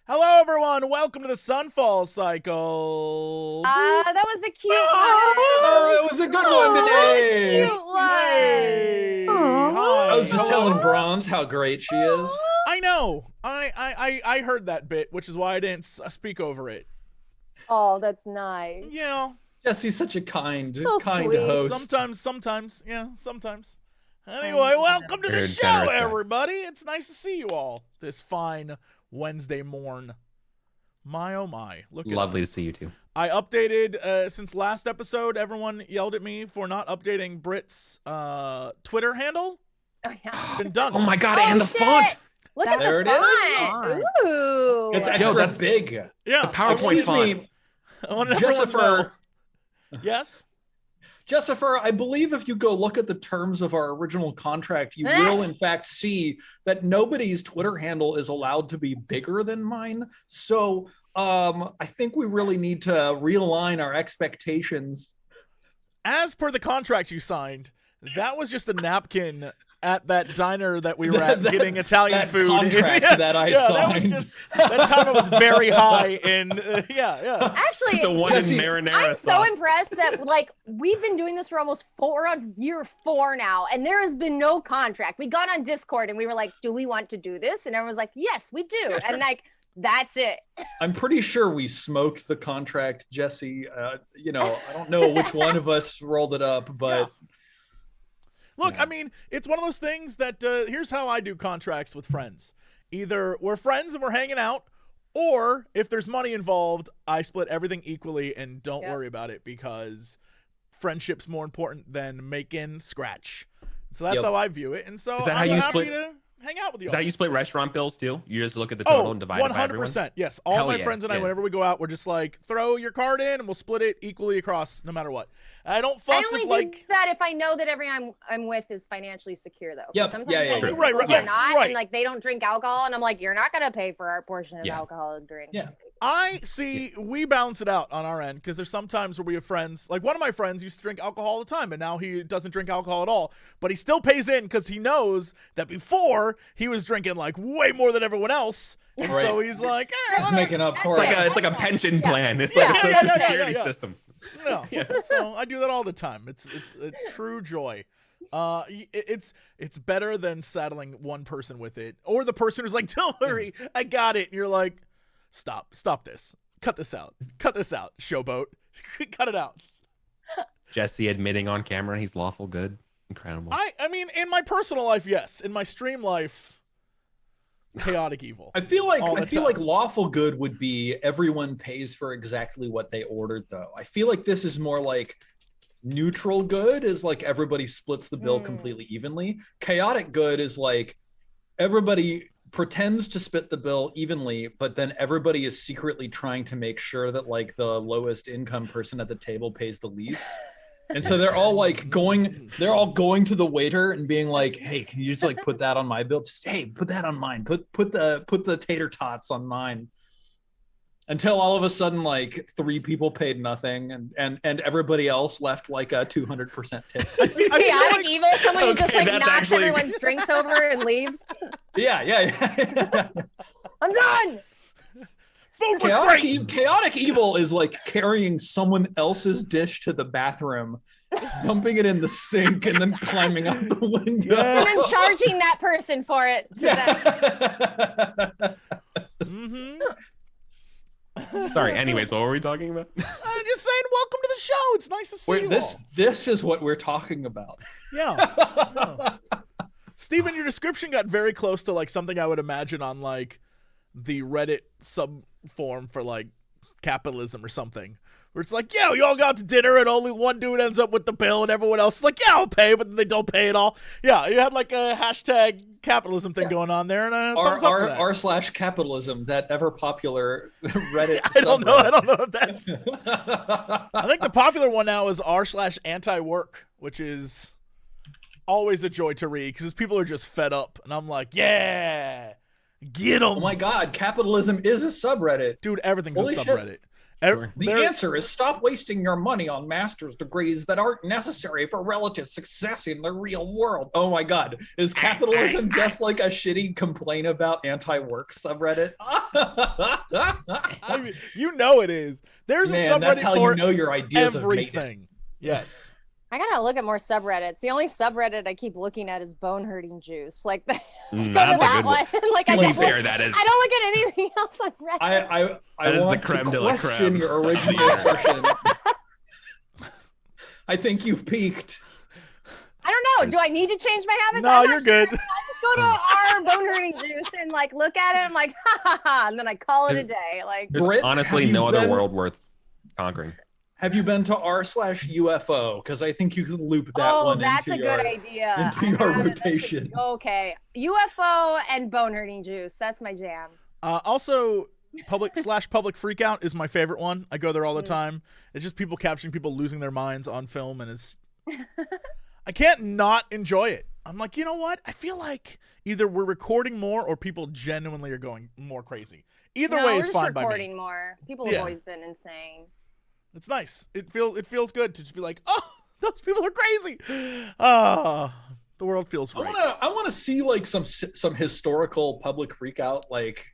Hello, everyone. Welcome to the Sunfall Cycle. That was a cute one. Oh, it was a good one today. Cute one. Hey. Hi. I was just Hello. telling Bronze how great she is. I know. I heard that bit, which is why I didn't speak over it. Oh, that's nice. Yeah. Jesse's such a kind So sweet. host. Sometimes. Yeah, sometimes. Anyway, welcome to the Very show, generous guy. everybody. It's nice to see you all this fine Wednesday morn. My oh my. Look at Lovely to us. see you too. I updated since last episode. Everyone yelled at me for not updating Brit's Twitter handle. Oh, yeah. It's been done. Oh my god, Oh, and the shit. font! Look at There the it is. font. Ooh. It's extra that's- big. Yeah. The PowerPoint Excuse font. me, I want everyone to know. Jessifer. Yes? Jessifer, I believe if you go look at the terms of our original contract, you will in fact see that nobody's Twitter handle is allowed to be bigger than mine. So I think we really need to realign our expectations. As per the contract you signed, that was just a napkin at that diner that we were at getting Italian that food. contract Yeah, that I yeah, signed. That was just, that time it was very high in, yeah. Actually, The one Jesse, in marinara I'm so sauce. impressed that we've been doing this for almost we're on year 4 now, and there has been no contract. We got on Discord and we were like, "Do we want to do this?" And everyone was like, "Yes, we do." Yeah, sure. And that's it. I'm pretty sure we smoked the contract, Jesse. I don't know which one of us rolled it up, but Look, Yeah. I mean, it's one of those things that here's how I do contracts with friends. Either we're friends and we're hanging out, or if there's money involved, I split everything equally and don't Yep. worry about it because friendship's more important than making scratch. So that's Yep. how I view it. And so Is that I'm how you happy split- to hang out with you. Is that how you split restaurant bills too? You just look at the total Oh, and divide it by everyone? 100%. Yes. All Hell my yeah, friends and I, yeah. whenever we go out, we're just like, throw your card in and we'll split it equally across no matter what. I don't I fuss only if, do like, that if I know that everyone I'm with is financially secure, though. 'Cause Yep. Sometimes Yeah, I yeah, meet yeah. people Right, who yeah, are not, right. and like they don't drink alcohol, and I'm like, "You're not gonna pay for our portion of Yeah. alcohol and drinks." Yeah. I see, we balance it out on our end because there's some times where we have friends, like one of my friends used to drink alcohol all the time, and now he doesn't drink alcohol at all, but he still pays in because he knows that before he was drinking like way more than everyone else, and so Right. he's like, it's making up for It's it. like a pension Yeah. plan. It's Yeah, like a yeah, social yeah, yeah, security yeah. system. no. So I do that all the time. It's a true joy. It's better than saddling one person with it, or the person who's like, "Don't worry, I got it," and you're like, "Stop this, cut this out, showboat, cut it out." Jesse admitting on camera he's lawful good. Incredible. I mean, in my personal life, yes. In my stream life, chaotic evil. I feel like all the time. lawful good would be everyone pays for exactly what they ordered, though. I feel like this is more like neutral good is like everybody splits the bill completely evenly. Chaotic good is like everybody pretends to split the bill evenly, but then everybody is secretly trying to make sure that like the lowest income person at the table pays the least. And so they're all going to the waiter and being like, "Hey, can you just like put that on my bill? Just hey, put that on mine. Put the tater tots on mine." Until all of a sudden, like 3 people paid nothing, and everybody else left like a 200% tip. Chaotic evil, someone who just Okay, like that's knocks actually- everyone's drinks over and leaves. Yeah. I'm done. Food was great. Chaotic evil is like carrying someone else's dish to the bathroom, dumping it in the sink, and then climbing out the window. And then charging that person for it. To them. Mm-hmm. Sorry. Anyways, what were we talking about? I'm just saying, welcome to the show. It's nice to see you Wait, this all. this is what we're talking about. Yeah. Steven, your description got very close to like something I would imagine on like the Reddit subforum for like capitalism or something. Where it's like, yeah, we all got to dinner and only one dude ends up with the bill and everyone else is like, yeah, I'll pay, but then they don't pay at all. Yeah, you had like a hashtag capitalism thing going on there, and thumbs up for that. r/capitalism, that ever popular Reddit. I don't know subreddit. if that's. I think the popular one now is r/anti-work, which is always a joy to read because people are just fed up, and I'm like, yeah, get them. Oh my God, capitalism is a subreddit. Dude, everything's Holy a shit. subreddit. The answer is stop wasting your money on master's degrees that aren't necessary for relative success in the real world. Oh my God. Is capitalism just like a shitty complaint about anti-work subreddit? I mean, you know it is. There's a subreddit that's how for you know your ideas have made it. everything. Yes. I gotta look at more subreddits. The only subreddit I keep looking at is bone hurting juice. Like, let's go to that's a that good one. Like, To I be don't, fair, that is I don't look at anything else on Reddit. I That is the want creme to de la question creme. your original assertion. I think you've peaked. I don't know. Do I need to change my habits? No, I'm not you're sure. good. I just go to our bone hurting juice and like look at it. I'm like, ha ha ha, and then I call it a day. Like, There's Brit, honestly have you no other been- world worth conquering. Have you been to r/UFO? Because I think you can loop that oh, one that's into a good your, idea. into your rotation. Okay, UFO and bone hurting juice. That's my jam. Also, public freakout is my favorite one. I go there all the time. It's just people capturing people losing their minds on film, and it's I can't not enjoy it. I'm like, you know what? I feel like either we're recording more or people genuinely are going more crazy. Either way is fine by me. Recording more. People have always been insane. It's nice. It feels good to just be like, oh, those people are crazy. Ah, the world feels right. I want to see like some historical public freakout, like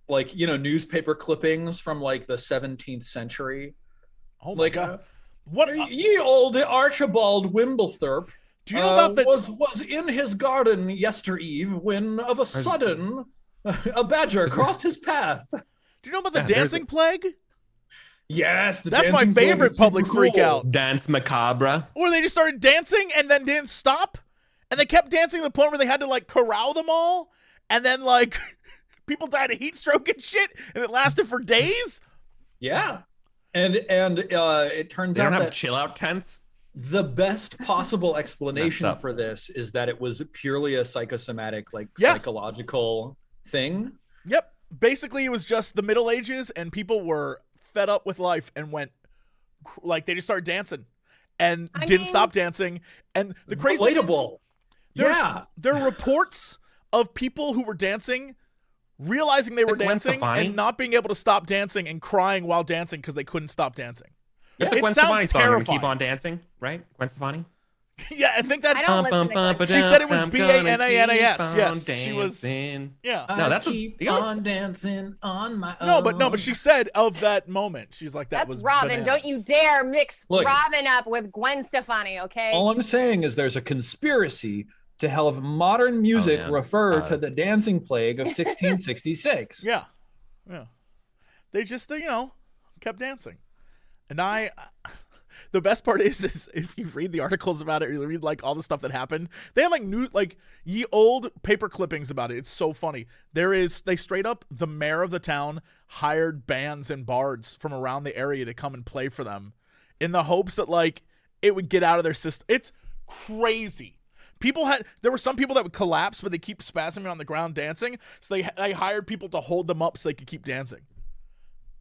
newspaper clippings from like the 17th century. Oh my God. What? Ye old Archibald Wimblethorpe. Do you know about the was in his garden yestereve when of a sudden a badger crossed his path. Do you know about the dancing plague? Yes, that's my favorite public freak out. Dance macabre. Where they just started dancing and then didn't stop, and they kept dancing to the point where they had to like corral them all, and then like people died of heat stroke and shit, and it lasted for days. Yeah, and it turns out they don't have that chill out tents. The best possible explanation for this is that it was purely a psychosomatic, psychological thing. Yep. Basically, it was just the Middle Ages, and people were fed up with life and went like they just started dancing and didn't stop dancing. And the crazy relatable. There are reports of people who were dancing realizing they were dancing and not being able to stop dancing and crying while dancing because they couldn't stop dancing. It's a Gwen Stefani song. Keep on dancing, right? Gwen Stefani. Yeah, I think that's. I don't listen to Gwen. She said it was Banas. Yes, she was. Yeah. No, that's keep on dancing on my own. No, but she said of that moment, she's like that. That's Robin. Bananas. Don't you dare mix Robin up with Gwen Stefani, okay? All I'm saying is there's a conspiracy to have modern music refer to the dancing plague of 1666. Yeah. They just kept dancing, and the best part is if you read the articles about it, or you read like all the stuff that happened, they had ye old paper clippings about it. It's so funny. They straight up, the mayor of the town hired bands and bards from around the area to come and play for them in the hopes that like it would get out of their system. It's crazy. There were some people that would collapse, but they keep spasming on the ground dancing. So they hired people to hold them up so they could keep dancing.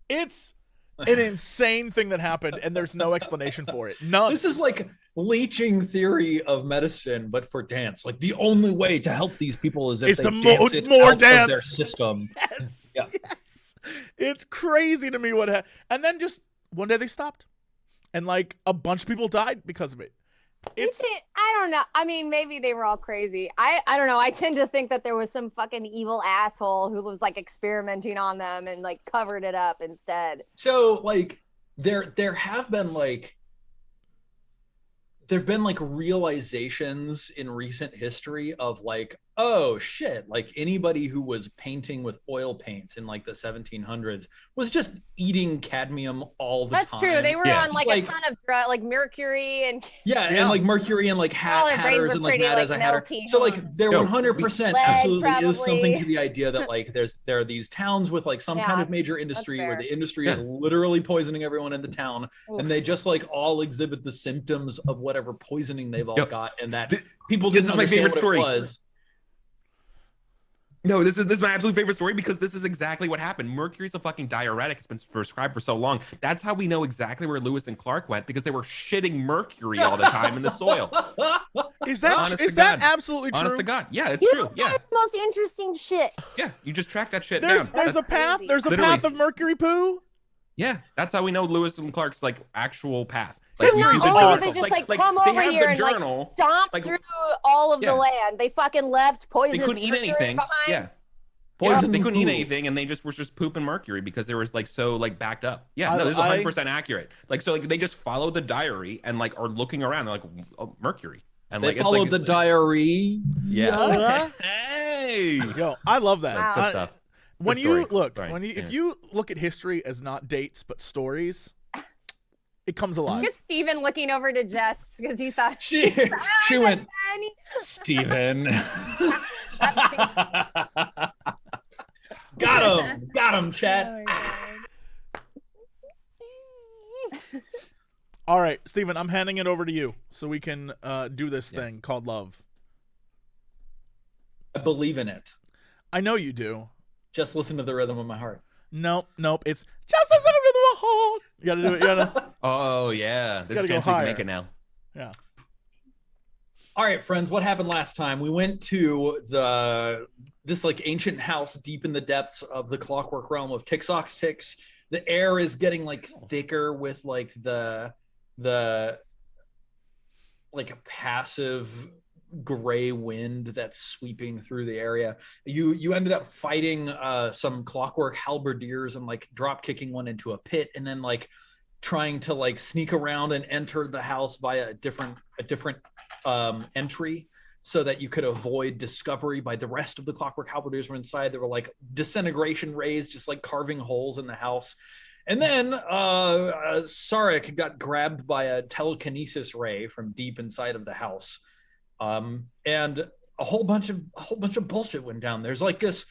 It's an insane thing that happened, and there's no explanation for it. None. This is like leeching theory of medicine, but for dance. Like the only way to help these people is if they dance it out of their system. Yes. Yeah. Yes. It's crazy to me what happened. And then just one day they stopped, and like a bunch of people died because of it. I don't know. I mean, maybe they were all crazy. I don't know. I tend to think that there was some fucking evil asshole who was like experimenting on them and like covered it up instead. So like there have been realizations in recent history of like, oh shit, like anybody who was painting with oil paints in like the 1700s was just eating cadmium all the time. That's true. They were on like a ton of like mercury and and like mercury and like hatters and like mad as a hatter. So like there 100% absolutely is something to the idea that like there are these towns with like some kind of major industry where the industry is literally poisoning everyone in the town. Oof. And they just like all exhibit the symptoms of whatever poisoning they've all got, and that people didn't understand what it was. No, this is my absolute favorite story because this is exactly what happened. Mercury's a fucking diuretic. It's been prescribed for so long. That's how we know exactly where Lewis and Clark went, because they were shitting mercury all the time in the soil. Is that absolutely true? Honest to God. Yeah, it's true. Yeah. The most interesting shit. Yeah, you just track that shit down. There's a path. There's a path of mercury poo. Yeah, that's how we know Lewis and Clark's like actual path. So Like, not use a only journal. did they just Like, come they over have here the and journal, like stomp like, through all of yeah. the land. They fucking left They poisonous couldn't eat mercury anything. behind. Yeah. Poison They couldn't eat poo. anything, and they just were just pooping mercury because they were like so like backed up. Yeah, I- no, this is I- 100% accurate. Like so, like they just follow the diary and like are looking around. They're like, oh, mercury, and They like followed it's like, the diary. Yeah. Hey. Yo, I love that. Wow. Good I- stuff. When Good you story. look, Right. when you, Yeah. if you look at history as not dates but stories, it comes alive. Look at Steven looking over to Jess because he thought She went, Annie. Steven. Got him, chat. All right, Steven, I'm handing it over to you so we can do this thing called love. I believe in it. I know you do. Just listen to the rhythm of my heart. Nope. It's just a little bit of a heart. You gotta do it. You gotta. Oh yeah, there's Gotta a go chance we can higher. make it now. Yeah. All right, friends, what happened last time? We went to this like ancient house deep in the depths of the clockwork realm of Tixox Tix. The air is getting like thicker with like the like a passive gray wind that's sweeping through the area. You ended up fighting some clockwork halberdiers and like drop kicking one into a pit, and then like trying to like sneak around and enter the house via a different entry so that you could avoid discovery by the rest of the clockwork halberdiers were inside. There were like disintegration rays just like carving holes in the house. And then Sarek got grabbed by a telekinesis ray from deep inside of the house. And a whole bunch of bullshit went down. There's like this.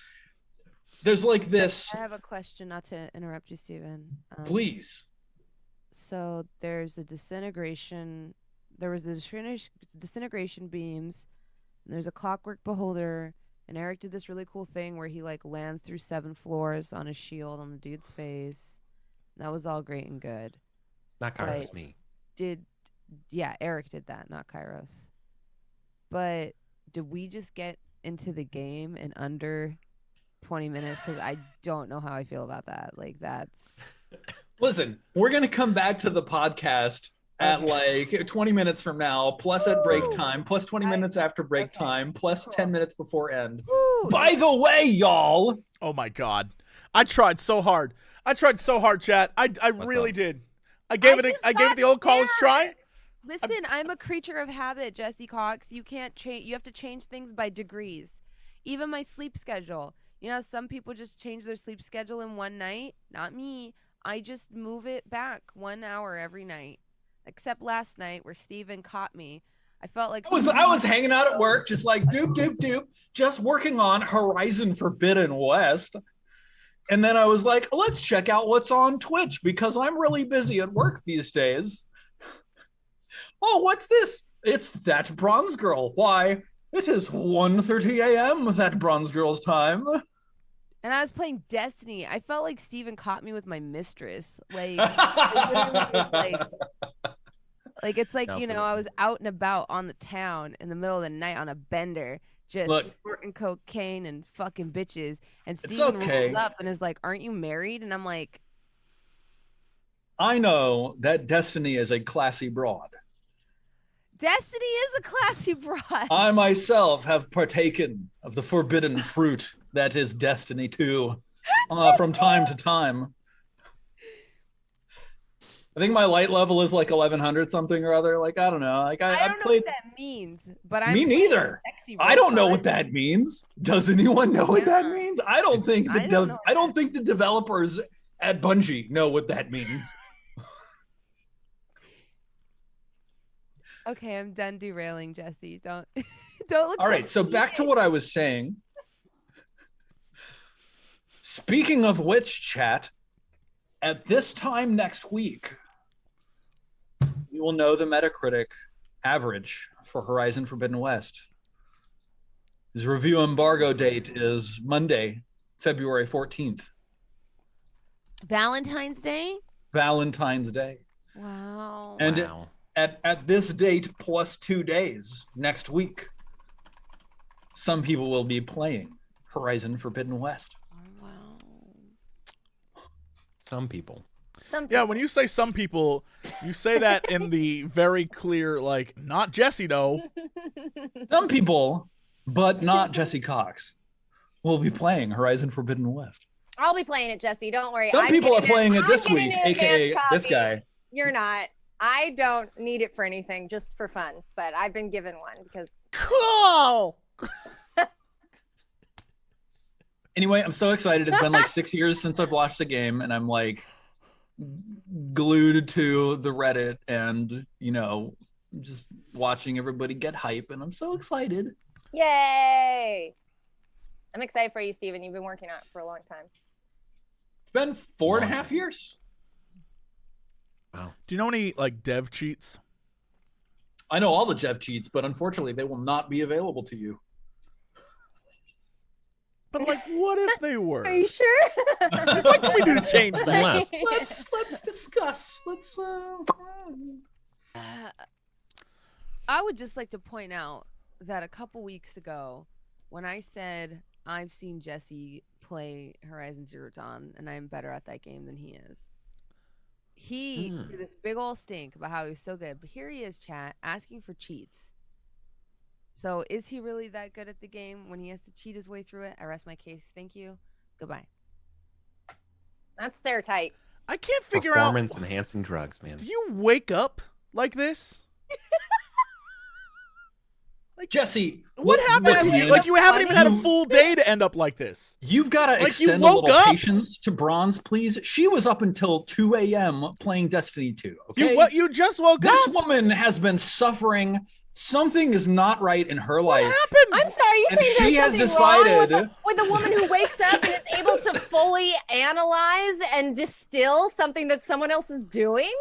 I have a question, not to interrupt you, Steven. Please. So there's a disintegration. There was the disintegration beams. And there's a clockwork beholder. And Eric did this really cool thing where he like lands through 7 floors on a shield on the dude's face. And that was all great and good. Not Kairos, me. Eric did that, not Kairos. But did we just get into the game in under 20 minutes? Because I don't know how I feel about that. Like that's. Listen, we're gonna come back to the podcast at like 20 minutes from now, plus at break time, plus 20 minutes after break time, plus 10 minutes before end. Woo! By the way, y'all. Oh my God, I tried so hard. Chat. I really did. I gave it the old college try. Listen, I'm a creature of habit, Jesse Cox. You can't change. You have to change things by degrees. Even my sleep schedule. You know, some people just change their sleep schedule in one night. Not me. I just move it back 1 hour every night. Except last night where Steven caught me. I felt like I was hanging out at work, just like doop, just working on Horizon Forbidden West. And then I was like, let's check out what's on Twitch because I'm really busy at work these days. Oh, what's this? It's that bronze girl. Why, it is 1:30 a.m. that bronze girl's time. And I was playing Destiny. I felt like Steven caught me with my mistress. Like, it's like, you know, I was out and about on the town in the middle of the night on a bender, just snorting cocaine and fucking bitches. And Steven rolls up and is like, "Aren't you married?" And I'm like, I know that Destiny is a classy broad. Destiny is a classy broad. I myself have partaken of the forbidden fruit that is Destiny 2 from time to time. I think my light level is like 1100 something or other. Like, I don't know. Like I don't know played... what that means, but Me neither. I don't know what that means. Does anyone know what that means? I don't think the developers at Bungie know what that means. Okay, I'm done derailing, Jesse. Don't look. All right, so back to what I was saying. Speaking of which, chat, at this time next week, we will know the Metacritic average for Horizon Forbidden West. His review embargo date is Monday, February 14th. Valentine's Day? Valentine's Day. Wow. And wow. At this date plus 2 days next week, some people will be playing Horizon Forbidden West. Oh, wow. Some people. Yeah, when you say some people, you say that in the very clear, like, not Jesse, though. Some people, but not Jesse Cox, will be playing Horizon Forbidden West. I'll be playing it, Jesse. Don't worry. Some people are playing it this I'm week, getting an aka advanced this copy. guy. You're not. I don't need it for anything, just for fun. But I've been given one because. Cool! Anyway, I'm so excited. It's been like 6 years since I've watched the game, and I'm like glued to the Reddit and, you know, just watching everybody get hype, and I'm so excited. Yay! I'm excited for you, Steven. You've been working on it for a long time. It's been 4.5 years. Wow. Do you know any, like, dev cheats? I know all the dev cheats, but unfortunately, they will not be available to you. But, like, what if they were? Are you sure? What can we do to change that? Let's discuss. I would just like to point out that a couple weeks ago, when I said I've seen Jesse play Horizon Zero Dawn and I'm better at that game than he is, he threw this big old stink about how he was so good. But here he is, chat, asking for cheats. So is he really that good at the game when he has to cheat his way through it? I rest my case. Thank you. Goodbye. That's airtight. I can't figure out. Performance enhancing drugs, man. Do you wake up like this? Like, Jesse, What happened? man, Like, you haven't even had a full day to end up like this. You've got to Like, extend you a woke little up. patience to Bronze, please. She was up until 2 a.m. playing Destiny 2. Okay, You just woke this up. woman has been suffering. Something is not right in her What life. happened? I'm sorry, you And saying she there's has something wrong decided- with a woman who wakes up and is able to fully analyze and distill something that someone else is doing?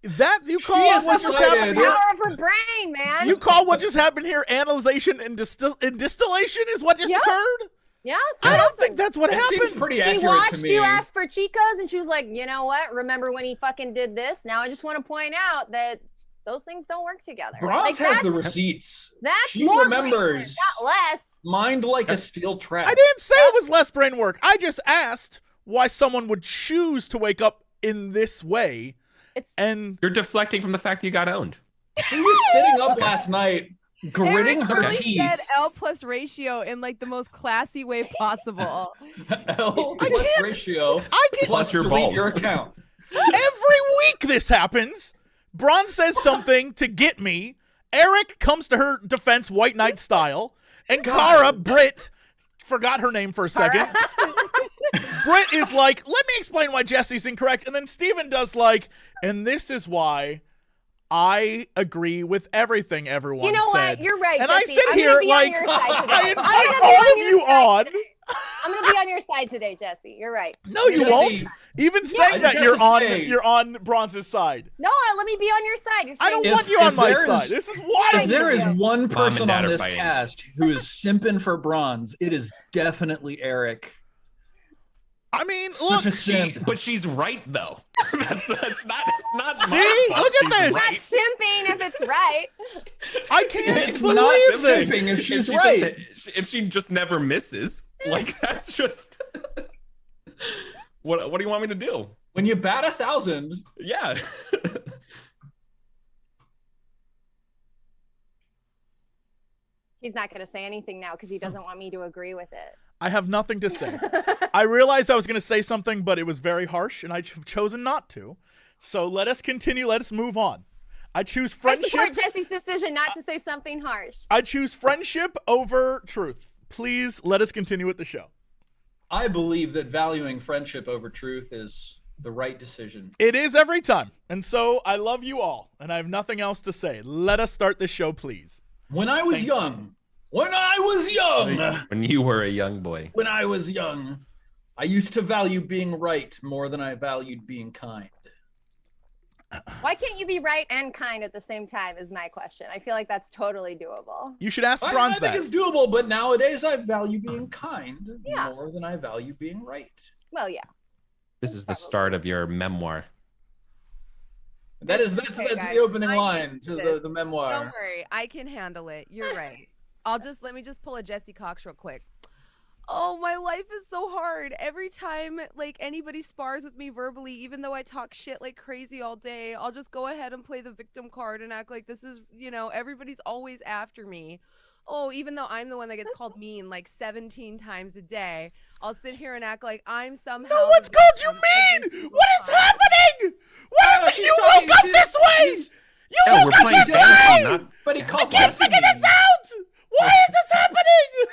That you call has what just decided- happened The here? power of her brain, man. You call what just happened here analyzation and distillation is what just Yeah. occurred? Yeah, I don't think that's what It seems happened. pretty He accurate watched to me. you ask for Chicos, and she was like, you know what? Remember when he fucking did this? Now I just want to point out that those things don't work together. Bronze Like, has the that's- receipts. That's She more remembers. not less. Mind like a steel trap. I didn't say it was less brain work. I just asked why someone would choose to wake up in this way. It's And You're deflecting from the fact you got owned. She was sitting up last night, gritting Eric her really teeth. said L plus ratio in like the most classy way possible. L plus ratio I get Plus your delete balls. your account. every week this happens. Bronze says something to get me. Eric comes to her defense, White Knight style. And Kara, Britt, forgot her name for a second. Britt is like, let me explain why Jesse's incorrect. And then Steven does like, and this is why I agree with everything everyone You know said. what? You're right, And Jesse. I sit I'm here gonna be like, on your side today. I I'm invite gonna be all on of your you side on. today. I'm gonna be on your side today, Jesse. You're right. No, you Jesse, won't. Even saying I that just you're have to say- on Bronze's side. No, let me be on your side. You're I don't saying- want you on if my there is- side. This is If wild. there is Yeah. one and person Dad on are this fighting. cast who is simping for Bronze, it is definitely Eric. I mean, Such look. a simp. But she's right though. that's not. It's not. See? my fault. Look at She's this. right. simping if it's right. I can't It's believe not this. simping if she's she right. if she just never misses, like that's just. What do you want me to do? When you bat 1,000, Yeah. He's not gonna say anything now because he doesn't want me to agree with it. I have nothing to say. I realized I was going to say something, but it was very harsh, and I've chosen not to. So let us continue. Let us move on. I choose I friendship. support Jesse's decision not to say something harsh. I choose friendship over truth. Please let us continue with the show. I believe that valuing friendship over truth is the right decision. It is every time. And so I love you all, and I have nothing else to say. Let us start this show, please. When I was young, when When you were a young boy. I used to value being right more than I valued being kind. Why can't you be right and kind at the same time is my question. I feel like that's totally doable. You should ask I Bronze think that. it's doable, but nowadays I value being kind Yeah. more than I value being right. Well, yeah. This is the start of your memoir. That's Okay, the guys. opening I line to get the Don't memoir. worry, I can handle it. You're right. Let me just pull a Jesse Cox real quick. Oh, my life is so hard. Every time like anybody spars with me verbally, even though I talk shit like crazy all day, I'll just go ahead and play the victim card and act like this is, everybody's always after me. Oh, even though I'm the one that gets called mean like 17 times a day, I'll sit here and act like I'm somehow. No one's called you mean! What is happening? What is it? You woke up this way! You Yeah, we're woke up playing this fantasy, way! not. But he I calls can't Jesse figure mean. this out! Why is this happening?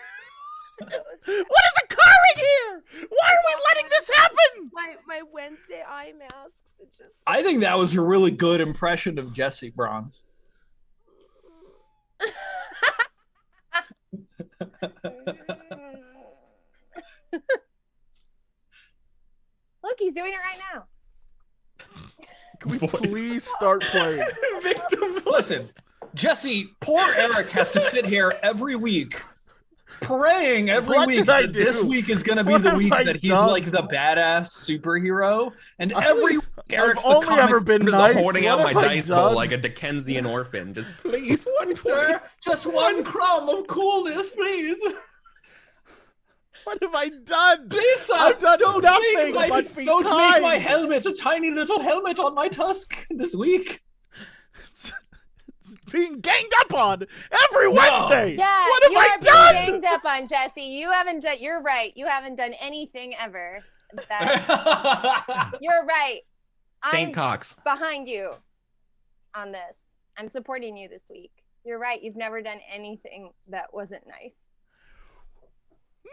What is occurring here? Why are we letting this happen? My Wednesday eye masks. It just. I think that was a really good impression of Jesse Bronze. Look, he's doing it right now. Can we please start playing? Victim. Listen, Jesse, poor Eric has to sit here every week praying every What week did I that this do? week is going to be What the have week I that he's done? like the badass superhero. And every week, Eric's I've the only comic ever been I'm just nice. hoarding out What my have I dice done? bowl like a Dickensian orphan. Just please, one There, just one crumb of coolness, please. What have I done? Please, sir, I've done don't nothing make my, but be don't make kind. my helmet a tiny little helmet on my tusk this week. It's being ganged up on every Wednesday. Yeah, What have you I are done? being ganged up on, Jesse. You haven't done. You're right. You haven't done anything ever. You're right. Saint I'm Cox. behind you on this. I'm supporting you this week. You're right. You've never done anything that wasn't nice.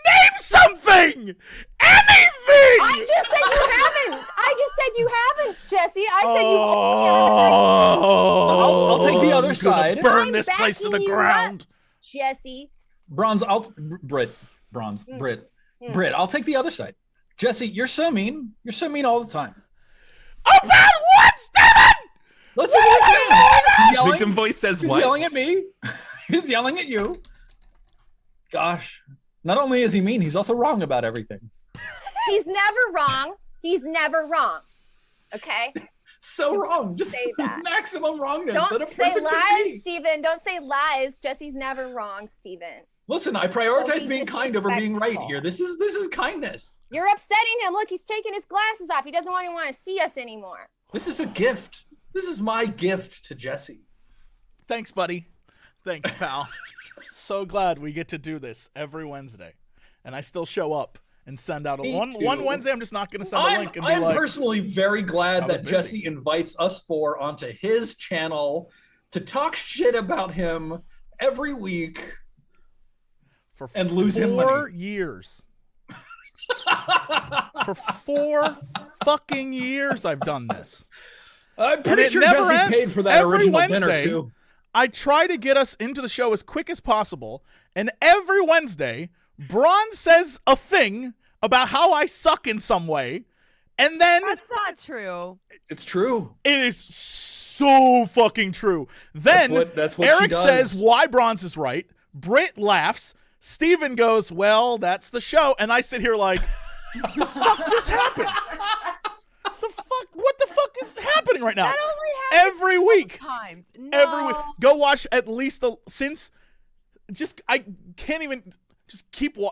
Name something! Anything! I just said you haven't. I just said you haven't, Jesse. I said you. I'll take the other I'm gonna side. Burn I'm this place to the backing you ground. Jesse. Brit, I'll take the other side. Jesse, you're so mean. You're so mean all the time. About what, Steven? Listen to this man. He's yelling, Victim voice says he's what? yelling at me. He's yelling at you. Gosh. Not only is he mean, he's also wrong about everything. He's never wrong. He's never wrong. Okay? So wrong. Just say that. maximum wrongness. that a Don't say person could lies, be. Stephen. Don't say lies. Jesse's never wrong, Stephen. Listen, I Don't prioritize be being kind over being right disrespectful. here. This is kindness. You're upsetting him. Look, he's taking his glasses off. He doesn't even want to see us anymore. This is a gift. This is my gift to Jesse. Thanks, buddy. Thanks, pal. So glad we get to do this every Wednesday. And I still show up and send out Me one too. Wednesday. I'm just not going to send a link and be I'm like, personally very I glad was that busy. Jesse invites us four onto his channel to talk shit about him every week. for and lose him 4 money. years. For 4 fucking years I've done this. I'm And pretty it sure never Jesse ends. paid for that Every original Wednesday, dinner too. I try to get us into the show as quick as possible, and every Wednesday, Braun says a thing about how I suck in some way, and then That's not true. It's true. it is so fucking true. Then That's what Eric she does. says why Bronze is right. Britt laughs. Steven goes, well, that's the show. And I sit here like, the fuck just happened? The fuck? What the fuck is happening right now? That only happens Every week. times. No. Every week. Go watch at least I can't even just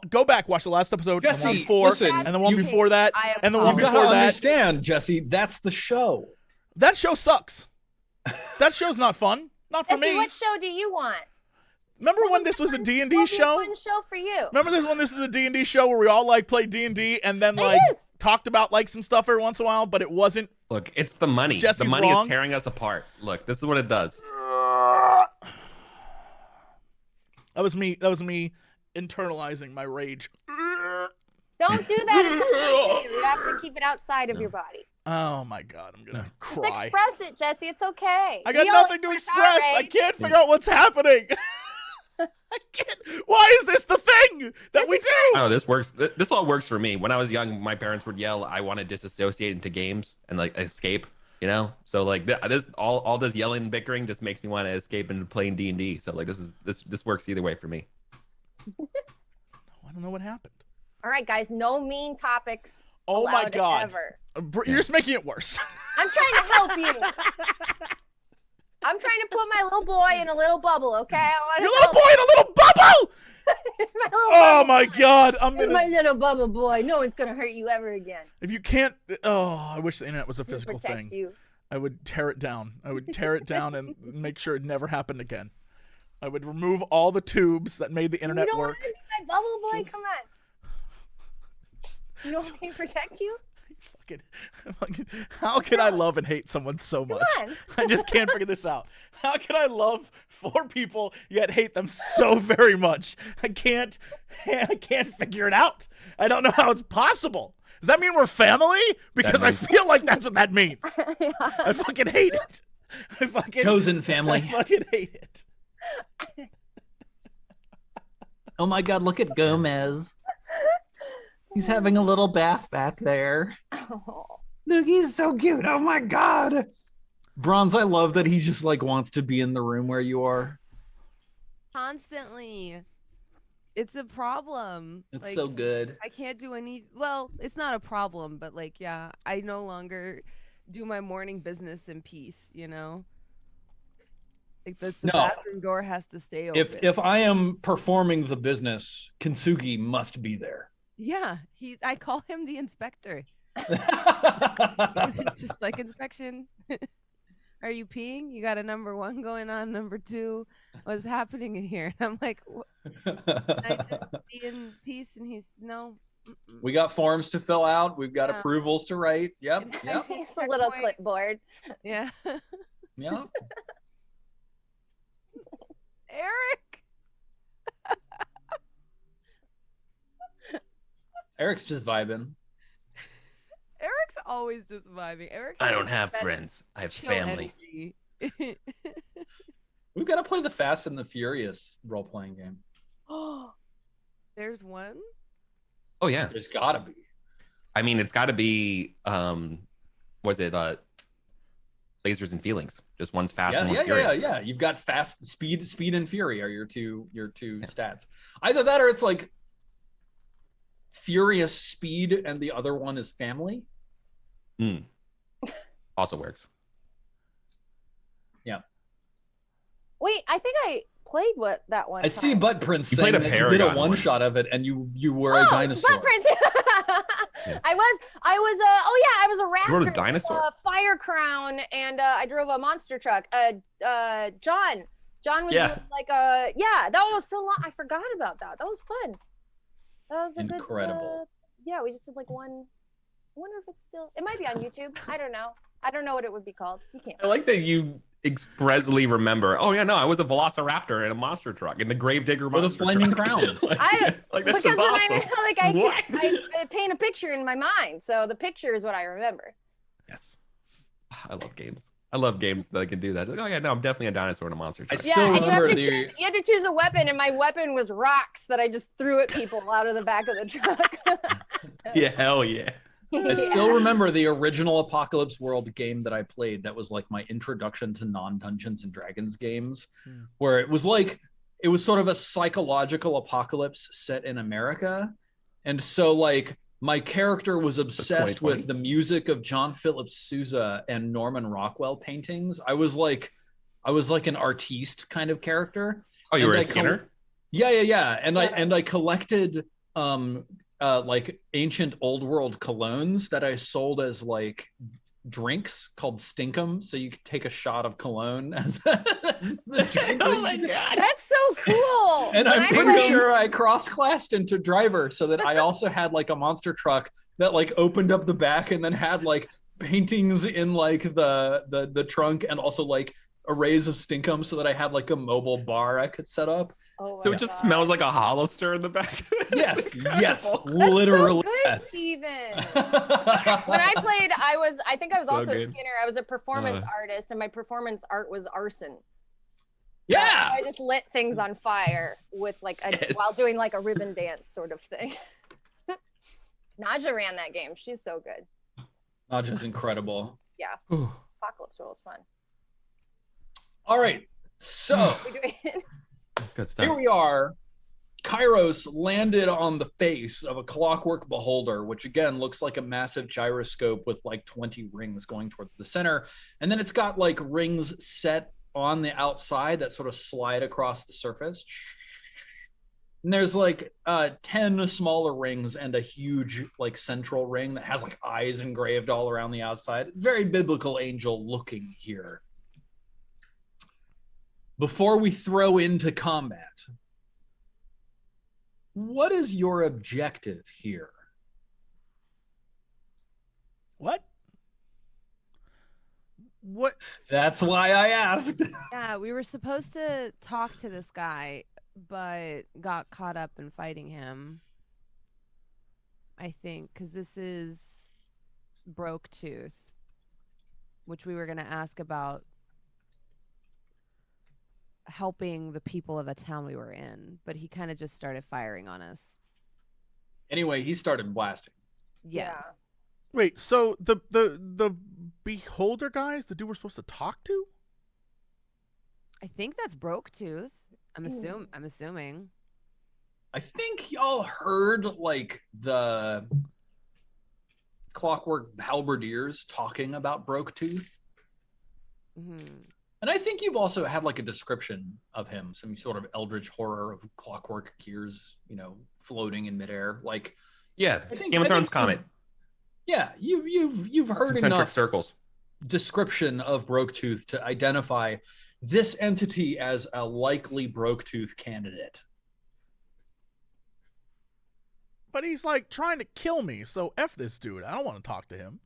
go back, watch the last episode, and the one Jesse, before, listen, and the one you- before that, I and the one You've got before to that. understand, Jesse. That's the show. That show sucks. That show's not fun. Not for Jesse, me. what show do you want? Remember when this was a D&D What would be a show? fun show for you. Remember this when this was a D&D show where we all like played D&D and then It like is. talked about like some stuff every once in a while, but it wasn't. Look, it's the money. Jesse's the money wrong. is tearing us apart. Look, this is what it does. That was me internalizing my rage. Don't do that. It's okay. You have to keep it outside of your body. Oh my god, I'm gonna Just cry. express it, Jesse. It's okay. I got We all nothing to our express. I rage. can't figure out what's happening. I can't. Why is this the thing that This we is do? Oh, this works. This all works for me. When I was young, my parents would yell, "I want to disassociate into games and like escape." You know, so like this all this yelling and bickering just makes me want to escape into playing D&D. So like this works either way for me. I don't know what happened. All right, guys. No mean topics. Oh my allowed god. Ever. You're just making it worse. I'm trying to help you. I'm trying to put my little boy in a little bubble. Okay. I want Your little boy in a little bubble. Oh my God! My little bubble boy. No one's gonna hurt you ever again. If you can't, I wish the internet was a To physical protect thing. you. I would tear it down. I would tear it down and make sure it never happened again. I would remove all the tubes that made the internet You don't work. want to be my bubble boy? Come on. You don't want me to protect you? Fucking, how can I love and hate someone so much? on. I just can't figure this out. How can I love 4 people yet hate them so very much? I can't figure it out. I don't know how it's possible. Does that mean we're family? Because I feel like that's what that means. Yeah. I fucking hate it. Chosen family. I fucking hate it. Oh my God, look at Gomez. He's having a little bath back there. Oh. Look, he's so cute. Oh my God. Bronze, I love that he just like wants to be in the room where you are. Constantly. It's a problem. It's Like, so good. I can't do any. Well, it's not a problem, but like, yeah, I no longer do my morning business in peace. You know, like the No. bathroom door has to stay open. If I am performing the business, Kintsugi must be there. Yeah, I call him the inspector. It's just like, inspection. Are you peeing? You got a number 1 going on, number 2. What's happening in here? And I'm like, can I just be in peace? And he's no. Mm-mm. We got forms to fill out. We've got Yeah. approvals to write. Yep. And Yep. It's a little clipboard. Yeah. Yep. Eric. Eric's just vibing. Eric's always just vibing. Eric. I has don't have that friends. I have chill family. energy. We've got to play the Fast and the Furious role-playing game. There's one. Oh yeah. There's got to be. I mean, it's got to be. Was it Lasers and Feelings? Just one's fast and one's furious. Yeah. You've got speed and fury are your two stats. Either that or it's like furious speed and the other one is family. Also works. Yeah. Wait, I think I played that one. I see Butt Prince You saying played a that you did a Paragon one one. shot of it and you were a dinosaur. Butt Prince. Yeah. I was a raptor. You rode a with dinosaur? a fire crown, and I drove a monster truck. John was Yeah. doing like that was so long. I forgot about that. That was fun. That was a Incredible. good. We just did like one. I wonder if it's still. It might be on YouTube. I don't know. I don't know what it would be called. You can't. I like that you expressly remember. Oh yeah, no, I was a Velociraptor in a monster truck in the Gravedigger With a monster flaming truck. crown. Like this Because is when awesome. What? I paint a picture in my mind, so the picture is what I remember. Yes, I love games. I love games that can do that. Like, oh yeah, no, I'm definitely a dinosaur in a monster truck. Still And remember you had to choose a weapon, and my weapon was rocks that I just threw at people out of the back of the truck. Yeah, hell yeah. I still remember the original Apocalypse World game that I played. That was like my introduction to non-Dungeons and Dragons games, where it was sort of a psychological apocalypse set in America. And so like my character was obsessed with the music of John Philip Sousa and Norman Rockwell paintings. I was like an artiste kind of character. Oh, you And were a I Skinner? Yeah. And I collected like ancient old world colognes that I sold as like drinks called Stinkum. So you could take a shot of cologne as the drink. Oh my god. That's so cool. And I'm When I pretty played- sure I cross-classed into driver so that I also had like a monster truck that like opened up the back and then had like paintings in like the trunk and also like arrays of Stinkum so that I had like a mobile bar I could set up. Oh So my it just God. smells like a Hollister in the back. Yes, yes, That's literally. so good, yes. Steven. When I played, I think I was So also good. Skinner. I was a performance artist, and my performance art was arson. Yeah. I just lit things on fire with like Yes. while doing like a ribbon dance sort of thing. Naja ran that game. She's so good. Naja's incredible. Apocalypse World was fun. All right, so We doing it? Good stuff. here we are. Kairos landed on the face of a clockwork beholder, which again looks like a massive gyroscope with like 20 rings going towards the center. And then it's got like rings set on the outside that sort of slide across the surface. And there's like 10 smaller rings and a huge like central ring that has like eyes engraved all around the outside. Very biblical angel looking here. Before we throw into combat, what is your objective here? What? What? That's why I asked. Yeah, we were supposed to talk to this guy, but got caught up in fighting him. I think because this is Broke Tooth, which we were going to ask about helping the people of a town we were in, but he kind of just started firing on us. Anyway, he started blasting. Yeah. Wait, so the beholder guys, the dude we're supposed to talk to? I think that's Broke Tooth. I'm assuming. I think y'all heard like the Clockwork Halberdiers talking about Broke Tooth. Mm-hmm. And I think you've also had like a description of him, some sort of eldritch horror of clockwork gears, you know, floating in midair. Like, Yeah, Game of Thrones comet. Yeah, you've heard Concentric enough circles. description of Broke Tooth to identify this entity as a likely Broke Tooth candidate. But he's like trying to kill me, so F this dude. I don't want to talk to him.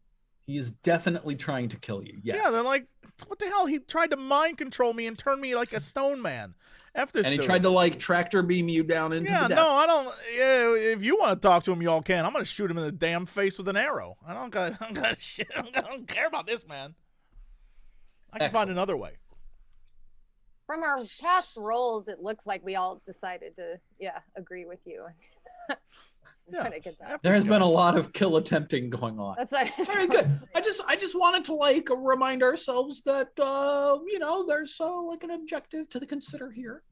He is definitely trying to kill you. Yes. Yeah, then like, what the hell? He tried to mind control me and turn me like a stone man. F this and he dude. tried to like tractor beam you down into the depths. No, I don't. Yeah, if you want to talk to him, y'all can. I'm gonna shoot him in the damn face with an arrow. I don't got shit. I don't care about this man. I can find another way. From our past rolls, it looks like we all decided to, agree with you. Yeah, to get that. There has been a lot of kill attempting going on. That's like, Very good. I just wanted to like remind ourselves that you know, there's like an objective to consider here.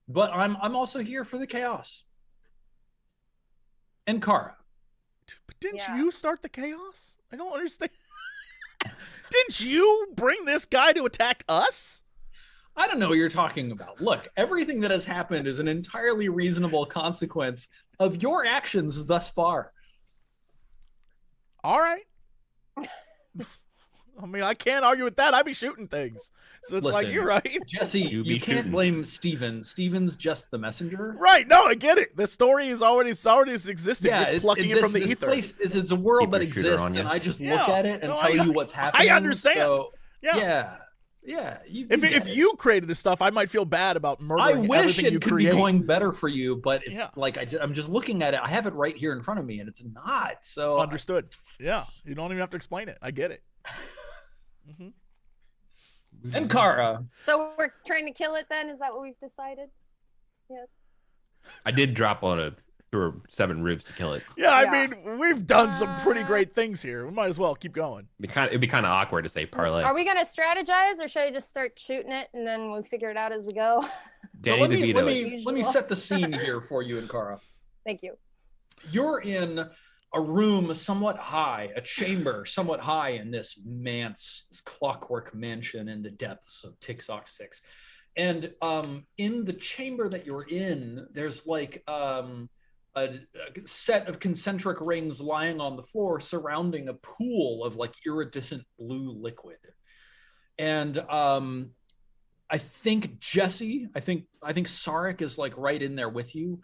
But I'm also here for the chaos. And Kara. But didn't you start the chaos? I don't understand. Didn't you bring this guy to attack us? I don't know what you're talking about. Look, everything that has happened is an entirely reasonable consequence of your actions thus far. All right. I mean, I can't argue with that. I'd be shooting things. So it's Listen, like, you're right. Jesse, you can't blame Steven. Steven's just the messenger. Right. No, I get it. The story is already existing. Yeah, just plucking it from the this ether. Place it's a world Keep that your shooter exists, on you. and I just look at it and tell you what's I happening. understand. So, Yeah. If you created this stuff, I might feel bad about I murdering wish everything you it could create. be going better for you, but it's like I'm just looking at it. I have it right here in front of me, and it's not. So Understood. Yeah, you don't even have to explain it. I get it. And Kara, so we're trying to kill it then? Is that what we've decided? Yes. I did drop on a through 7 roofs to kill it. Yeah, I mean, we've done some pretty great things here. We might as well keep going. It'd be kind of awkward to say parlay. Are we going to strategize, or should I just start shooting it and then we figure it out as we go? so Danny let DeVito. me set the scene here for you and Kara. Thank you. You're in a room somewhat high, a chamber somewhat high in this clockwork mansion in the depths of Tixox 6. And in the chamber that you're in, there's like a set of concentric rings lying on the floor surrounding a pool of like iridescent blue liquid. And I think Jesse, I think Sarek is like right in there with you.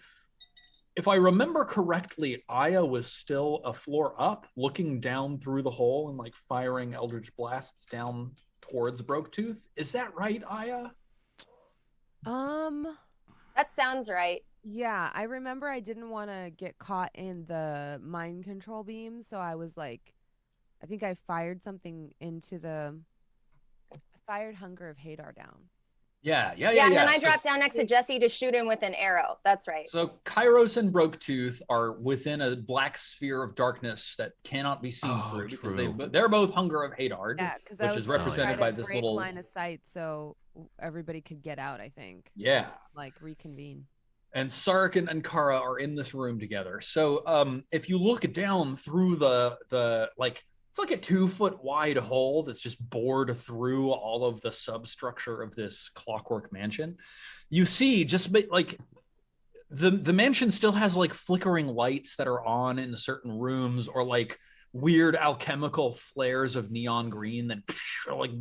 If I remember correctly, Aya was still a floor up, looking down through the hole and like firing eldritch blasts down towards Broke Tooth. Is that right, Aya? That sounds right. Yeah, I remember I didn't want to get caught in the mind control beam, so I was like, I think I fired something into I fired Hunger of Hadar down. Yeah. And then I dropped down next to Jesse to shoot him with an arrow. That's right. So Kairos and Broke Tooth are within a black sphere of darkness that cannot be seen through because they're both Hunger of Hadar, which is represented by this little line of sight, so everybody could get out. I think. Yeah. Like reconvene. And Sarek and Kara are in this room together. So if you look down through the like. It's like a 2-foot wide hole that's just bored through all of the substructure of this clockwork mansion. You see just like the mansion still has like flickering lights that are on in certain rooms, or like weird alchemical flares of neon green that are like,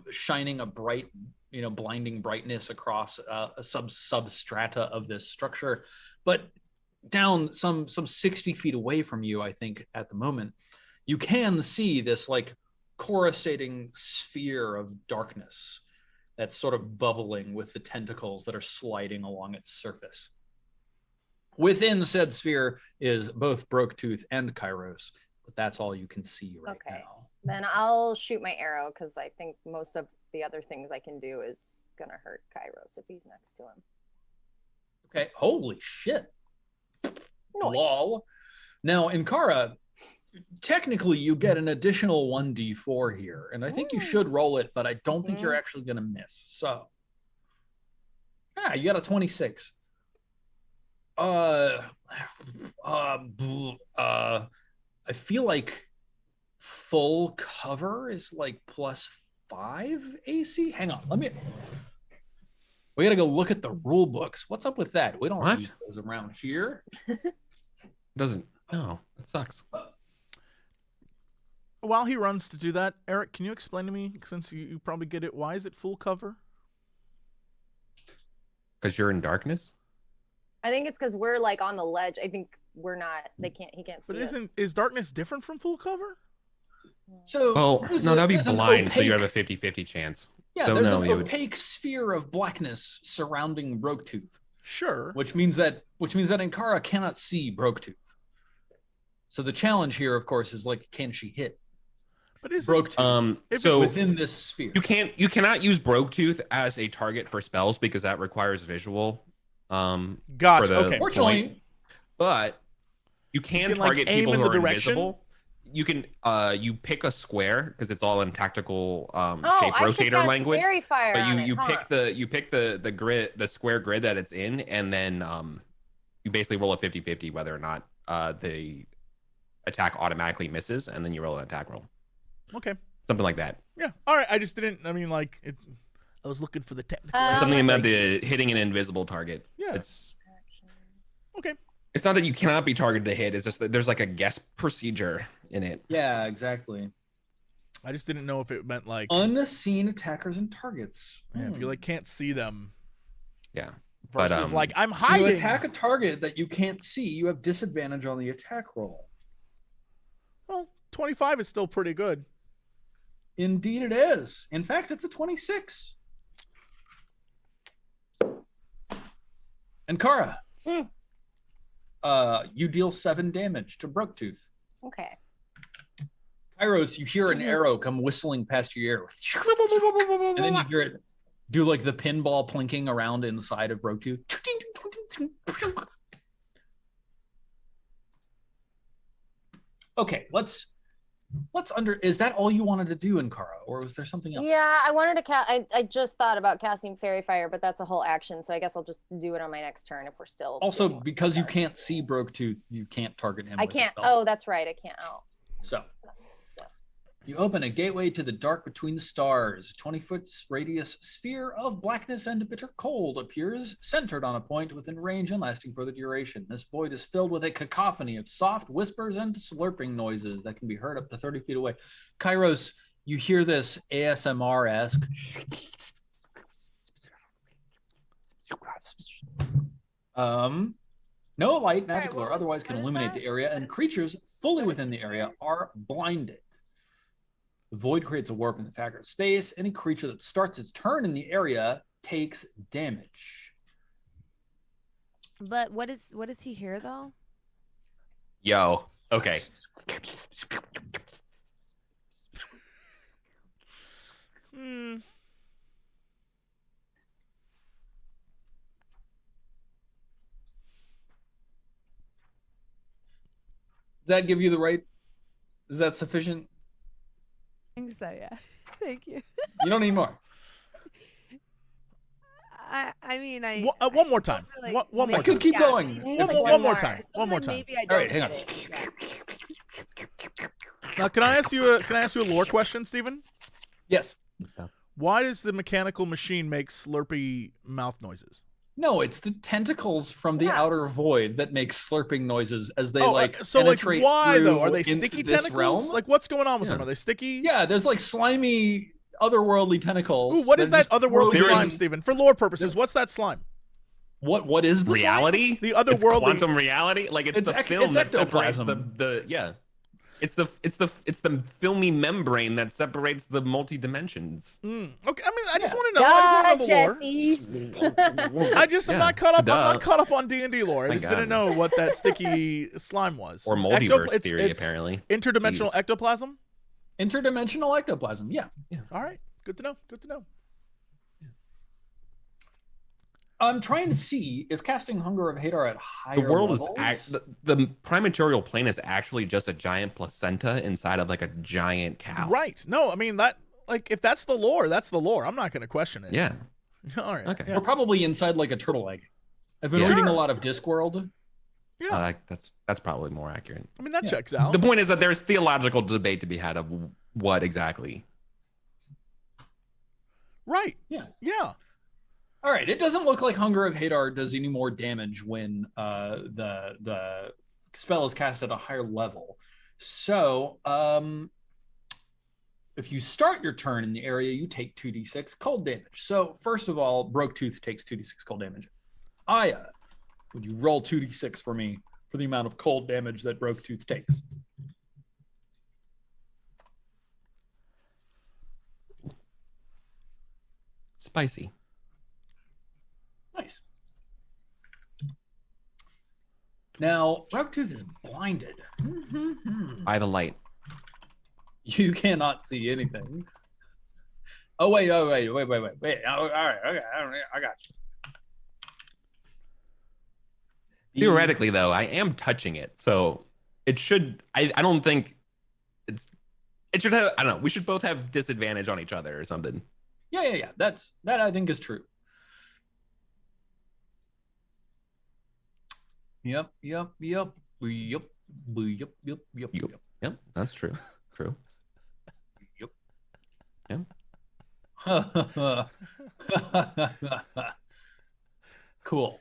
shining a bright, blinding brightness across a substrata of this structure. But down some 60 feet away from you, I think at the moment, you can see this like coruscating sphere of darkness that's sort of bubbling with the tentacles that are sliding along its surface. Within said sphere is both Broketooth and Kairos, but that's all you can see right now. Then I'll shoot my arrow, because I think most of the other things I can do is gonna hurt Kairos if he's next to him. Okay, holy shit. Nice. Lol. Now, Inkara, technically you get an additional 1d4 here, and I think you should roll it, but I don't think you're actually going to miss. So, you got a 26. I feel like full cover is like +5 AC. Hang on, we gotta go look at the rule books. What's up with that? We don't use those around here. No, it sucks. While he runs to do that, Eric, can you explain to me, since you probably get it, why is it full cover? Because you're in darkness? I think it's because we're like on the ledge. I think we're not. He can't see us. But is darkness different from full cover? So, that'd be blind, so you have a 50-50 chance. Yeah, so there's no, an opaque sphere of blackness surrounding Broketooth. Sure. Which means that Inkara cannot see Broketooth. So the challenge here, of course, is like, can she hit But is Broketooth so within this sphere? You cannot use Broketooth as a target for spells because that requires visual. Gotcha. Okay. Fortunately, but you can target like, aim people in who the are direction? invisible. You can you pick a square because it's all in tactical shape I should rotator cast language. Fairy Fire But on you it, pick the grid, the square grid that it's in, and then you basically roll a 50-50 whether or not the attack automatically misses, and then you roll an attack roll. Okay. Something like that. Yeah. All right. I just didn't. I mean, like, I was looking for the technical. Something about the hitting an invisible target. Yeah. It's okay. It's not that you cannot be targeted to hit. It's just that there's like a guess procedure in it. Yeah, exactly. I just didn't know if it meant like Unseen attackers and targets. if you like can't see them. Yeah. Versus But, like I'm hiding. You attack a target that you can't see, you have disadvantage on the attack roll. Well, 25 is still pretty good. Indeed it is. In fact, it's a 26. And Kara, you deal 7 damage to Broketooth. Okay. Kairos, you hear an arrow come whistling past your ear. And then you hear it do like the pinball plinking around inside of Broketooth. Okay, let's is that all you wanted to do, Inkara, or was there something else? Yeah, I wanted to cast. I just thought about casting Fairy Fire, but that's a whole action, so I guess I'll just do it on my next turn if we're still. Also, because you can't see Broketooth, you can't target him. I with a can't. spell. Oh, that's right. I can't. Oh. So you open a gateway to the dark between the stars. 20-foot radius sphere of blackness and bitter cold appears, centered on a point within range and lasting for the duration. This void is filled with a cacophony of soft whispers and slurping noises that can be heard up to 30 feet away. Kairos, you hear this ASMR-esque. No light, magical, or otherwise can illuminate the area, and creatures fully within the area are blinded. The void creates a warp in the fabric of space. Any creature that starts its turn in the area takes damage. But what does he hear though? Yo. Okay. Does that give you the right? Is that sufficient? I think so, yeah. Thank you. You don't need more. I mean, one more time. Like, One more I could time. keep going. One more time. One more time. Maybe I All right, don't hang on. get it. Yeah. Now, can I ask you a lore question, Steven? Yes. Why does the mechanical machine make slurpy mouth noises? No, it's the tentacles from the outer void that make slurping noises as they so penetrate why though? through Are they into sticky this tentacles? realm. Like what's going on with them? Are they sticky? Yeah, there's like slimy otherworldly tentacles. Ooh, what is that otherworldly grow- slime, Steven? For lore purposes, what's that slime? What is the reality? The otherworldly It's quantum reality. Like it's the film that separates ectoplasm. the yeah. It's the filmy membrane that separates the multi dimensions. Okay, I mean, I just want to know. I just want to know the lore. I just am not caught up. I'm not caught up on D&D lore. I just didn't know what that sticky slime was. Or multiverse theory, apparently. Interdimensional ectoplasm. Interdimensional ectoplasm. Yeah. All right. Good to know. Good to know. I'm trying to see if casting Hunger of Hadar at higher The world levels. is the prime plane is actually just a giant placenta inside of like a giant cow. Right. No, I mean that. Like, if that's the lore, that's the lore. I'm not going to question it. Yeah. All right. Okay. Yeah. We're probably inside like a turtle egg. I've been reading a lot of Discworld. Yeah. That's probably more accurate. I mean, that checks out. The point is that there's theological debate to be had of what exactly. Right. Yeah. Yeah. All right. It doesn't look like Hunger of Hadar does any more damage when the spell is cast at a higher level. So if you start your turn in the area, you take 2d6 cold damage. So first of all, Broke Tooth takes 2d6 cold damage. Aya, would you roll 2d6 for me for the amount of cold damage that Broke Tooth takes? Spicy. Nice. Now, Broke Tooth is blinded. By the light. You cannot see anything. Oh, wait. All right, okay, I got you. Theoretically, though, I am touching it, so it should. I don't think it should have. I don't know. We should both have disadvantage on each other or something. Yeah. That I think is true. Yep. Yep, that's true. True. Yep. Cool.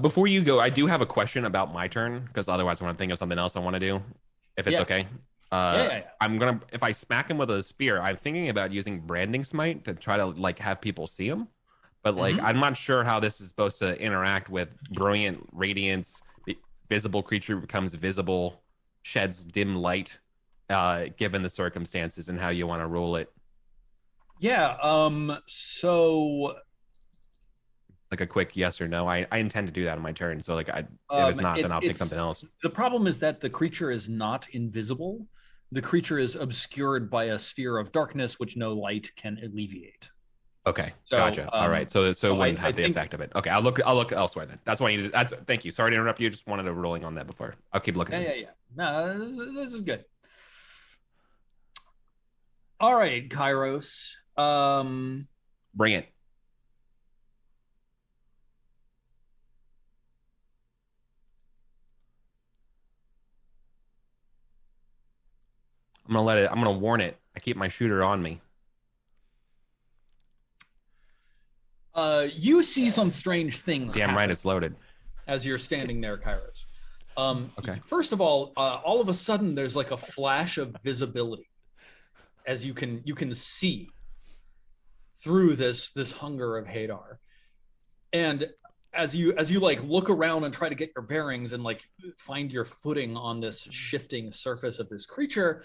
Before you go, I do have a question about my turn because otherwise I want to think of something else I want to do. If it's okay. Yeah. I'm gonna if I smack him with a spear, I'm thinking about using branding smite to try to like have people see him. But like I'm not sure how this is supposed to interact with brilliant radiance. The visible creature becomes visible, sheds dim light, given the circumstances and how you want to roll it. Yeah. So like a quick yes or no. I intend to do that on my turn. So like if it's not, then I'll pick something else. The problem is that the creature is not invisible. The creature is obscured by a sphere of darkness, which no light can alleviate. Okay, So, gotcha. All right, so it wouldn't have the think- effect of it. Okay, I'll look elsewhere then. That's why I needed. Thank you. Sorry to interrupt you. Just wanted to rolling on that before. I'll keep looking. Yeah. No, this is good. All right, Kairos. Bring it. I'm gonna warn it. I keep my shooter on me. You see some strange things. Damn right, happen it's loaded. as you're standing there, Kairos. Okay. First of all of a sudden, there's like a flash of visibility, as you can see through this Hunger of Hadar, and as you like look around and try to get your bearings and like find your footing on this shifting surface of this creature,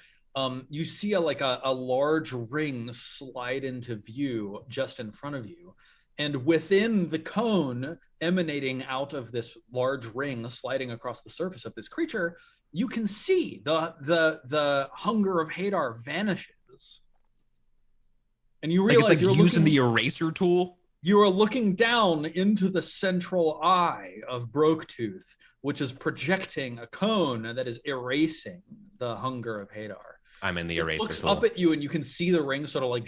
you see a large ring slide into view just in front of you. And within the cone emanating out of this large ring sliding across the surface of this creature, you can see the Hunger of Hadar vanishes. And you realize it's like you're using the eraser tool. You are looking down into the central eye of Broke Tooth, which is projecting a cone that is erasing the Hunger of Hadar. I'm in the It eraser looks tool. up at you, and you can see the ring sort of like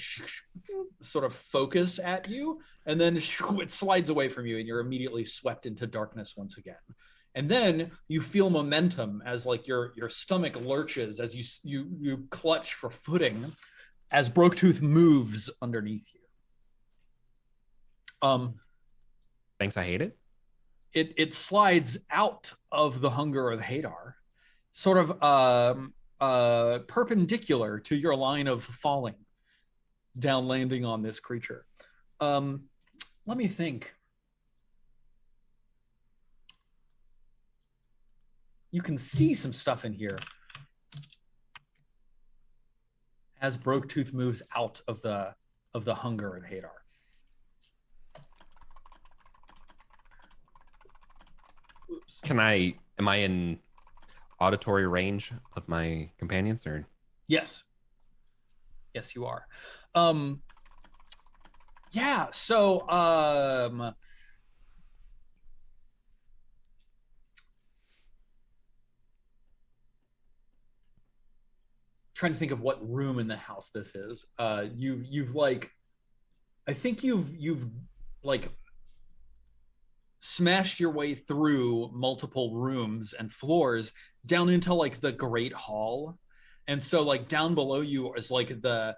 sort of focus at you, and then it slides away from you, and you're immediately swept into darkness once again. And then you feel momentum as like your stomach lurches as you clutch for footing as Broke Tooth moves underneath you. thinks I hate it? It slides out of the Hunger of Hadar, sort of perpendicular to your line of falling down, landing on this creature. Let me think. You can see some stuff in here as Broketooth moves out of the Hunger of Hadar. Oops. Am I in auditory range of my companions, or? Yes, you are. Yeah, so trying to think of what room in the house this is. You've like, I think you've like smashed your way through multiple rooms and floors down into like the Great Hall. And so like down below you is like the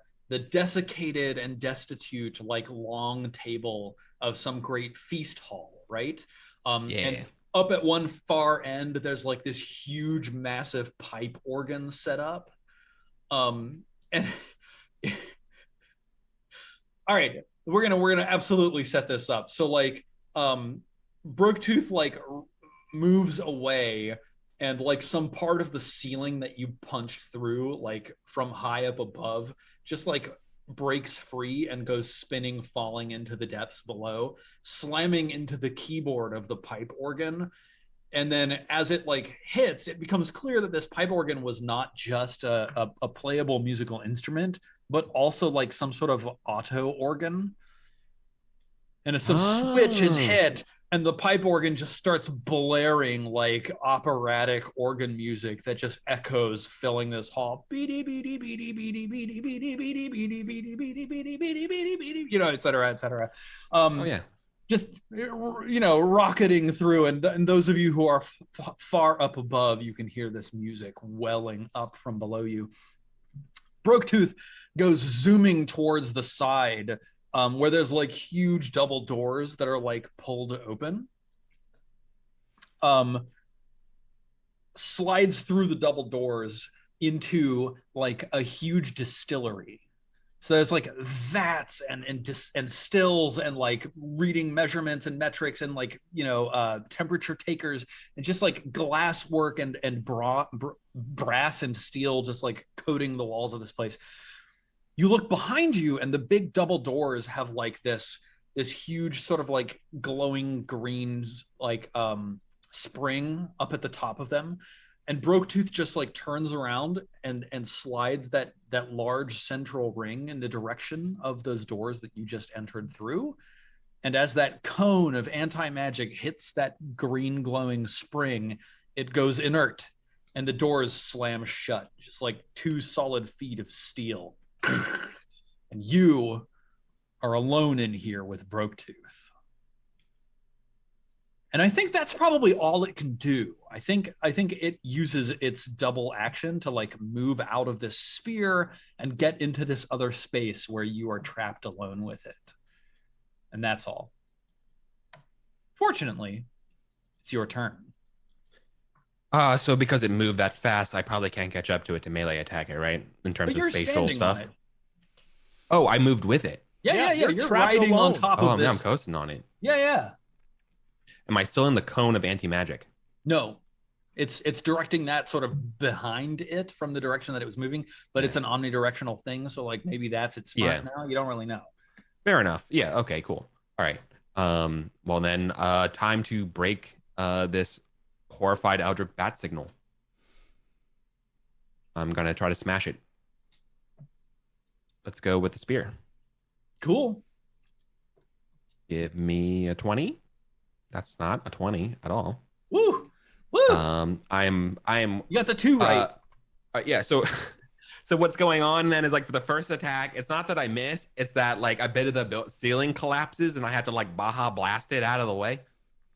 desiccated and destitute like long table of some great feast hall, right? And up at one far end there's like this huge massive pipe organ set up. And all right, we're gonna absolutely set this up. So like Broketooth like moves away, and like some part of the ceiling that you punched through like from high up above just like breaks free and goes spinning, falling into the depths below, slamming into the keyboard of the pipe organ. And then as it like hits, it becomes clear that this pipe organ was not just a playable musical instrument, but also like some sort of auto organ. And as some switch is hit, and the pipe organ just starts blaring like operatic organ music that just echoes, filling this hall. You know, et cetera, et cetera. Just, you know, rocketing through. And those of you who are far up above, you can hear this music welling up from below you. Broketooth goes zooming towards the side, where there's like huge double doors that are like pulled open. Slides through the double doors into like a huge distillery. So there's like vats and stills and like reading measurements and metrics and like, you know, temperature takers and just like glass work and brass and steel just like coating the walls of this place. You look behind you and the big double doors have like this huge sort of like glowing greens like spring up at the top of them. And Broketooth just like turns around and slides that large central ring in the direction of those doors that you just entered through. And as that cone of anti-magic hits that green glowing spring, it goes inert and the doors slam shut, just like 2 solid feet of steel. And you are alone in here with Broketooth. And I think that's probably all it can do. I think it uses its double action to like move out of this sphere and get into this other space where you are trapped alone with it. And that's all. Fortunately, it's your turn. So because it moved that fast, I probably can't catch up to it to melee attack it, right? In terms of spatial stuff. Oh, I moved with it. Yeah. You're riding alone on top of this. Oh, now I'm coasting on it. Yeah. Am I still in the cone of anti-magic? No. It's directing that sort of behind it from the direction that it was moving, but it's an omnidirectional thing, so like maybe that's its front now. You don't really know. Fair enough. Yeah, okay, cool. All right. Well then, time to break this horrified Eldritch bat signal. I'm gonna try to smash it. Let's go with the spear. Cool. Give me a 20. That's not a 20 at all. Woo! I'm. You got the 2 right. Yeah. So what's going on then is like for the first attack, it's not that I miss, it's that like a bit of the ceiling collapses and I have to like Baja blast it out of the way.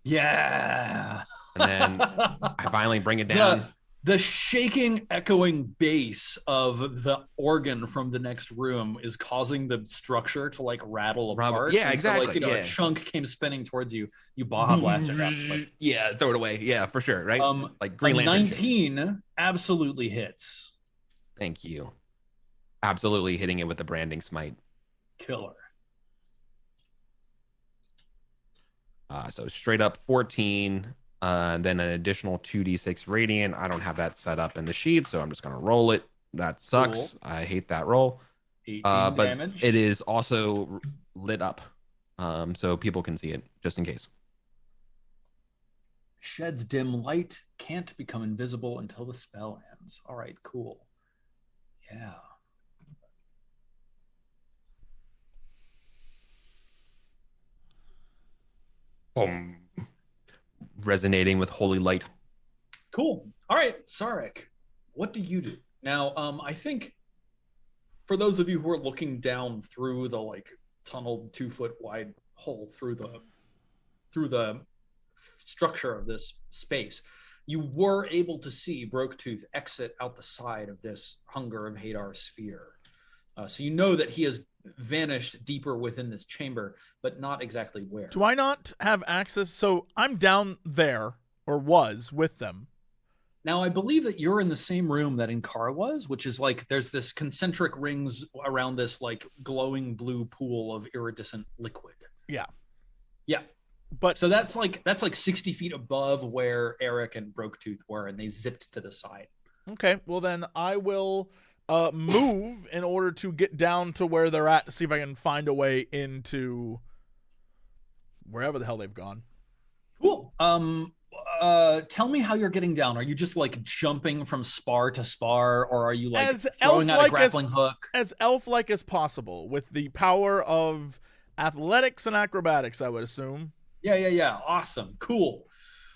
Yeah. And then I finally bring it down. The shaking, echoing bass of the organ from the next room is causing the structure to like rattle apart. Yeah, and exactly. So, like, a chunk came spinning towards you. You Baja Blast it out. Yeah, throw it away. Yeah, for sure. Right. Like Green a Lantern. 19 absolutely hits. Thank you. Absolutely hitting it with the branding smite. Killer. So straight up 14. Then an additional 2d6 radiant. I don't have that set up in the sheet, so I'm just gonna roll it. That sucks. Cool. I hate that roll. 18 but damage. It is also lit up, so people can see it just in case. Sheds dim light. Can't become invisible until the spell ends. All right, cool. Yeah. Boom. Resonating with holy light. Cool. All right, Sarek, what do you do now? I think for those of you who are looking down through the like tunneled 2-foot wide hole through the structure of this space, you were able to see Broketooth exit out the side of this Hunger of Hadar sphere. So you know that he has vanished deeper within this chamber, but not exactly where. Do I not have access? So I'm down there, or was, with them. Now, I believe that you're in the same room that Inkar was, which is like there's this concentric rings around this like glowing blue pool of iridescent liquid. Yeah. Yeah. But so that's like 60 feet above where Eric and Broketooth were, and they zipped to the side. Okay, well then I will move in order to get down to where they're at to see if I can find a way into wherever the hell they've gone. Cool. Tell me how you're getting down. Are you just like jumping from spar to spar, or are you like throwing out a grappling hook? As elf-like as possible, with the power of athletics and acrobatics, I would assume. Yeah. Awesome. Cool.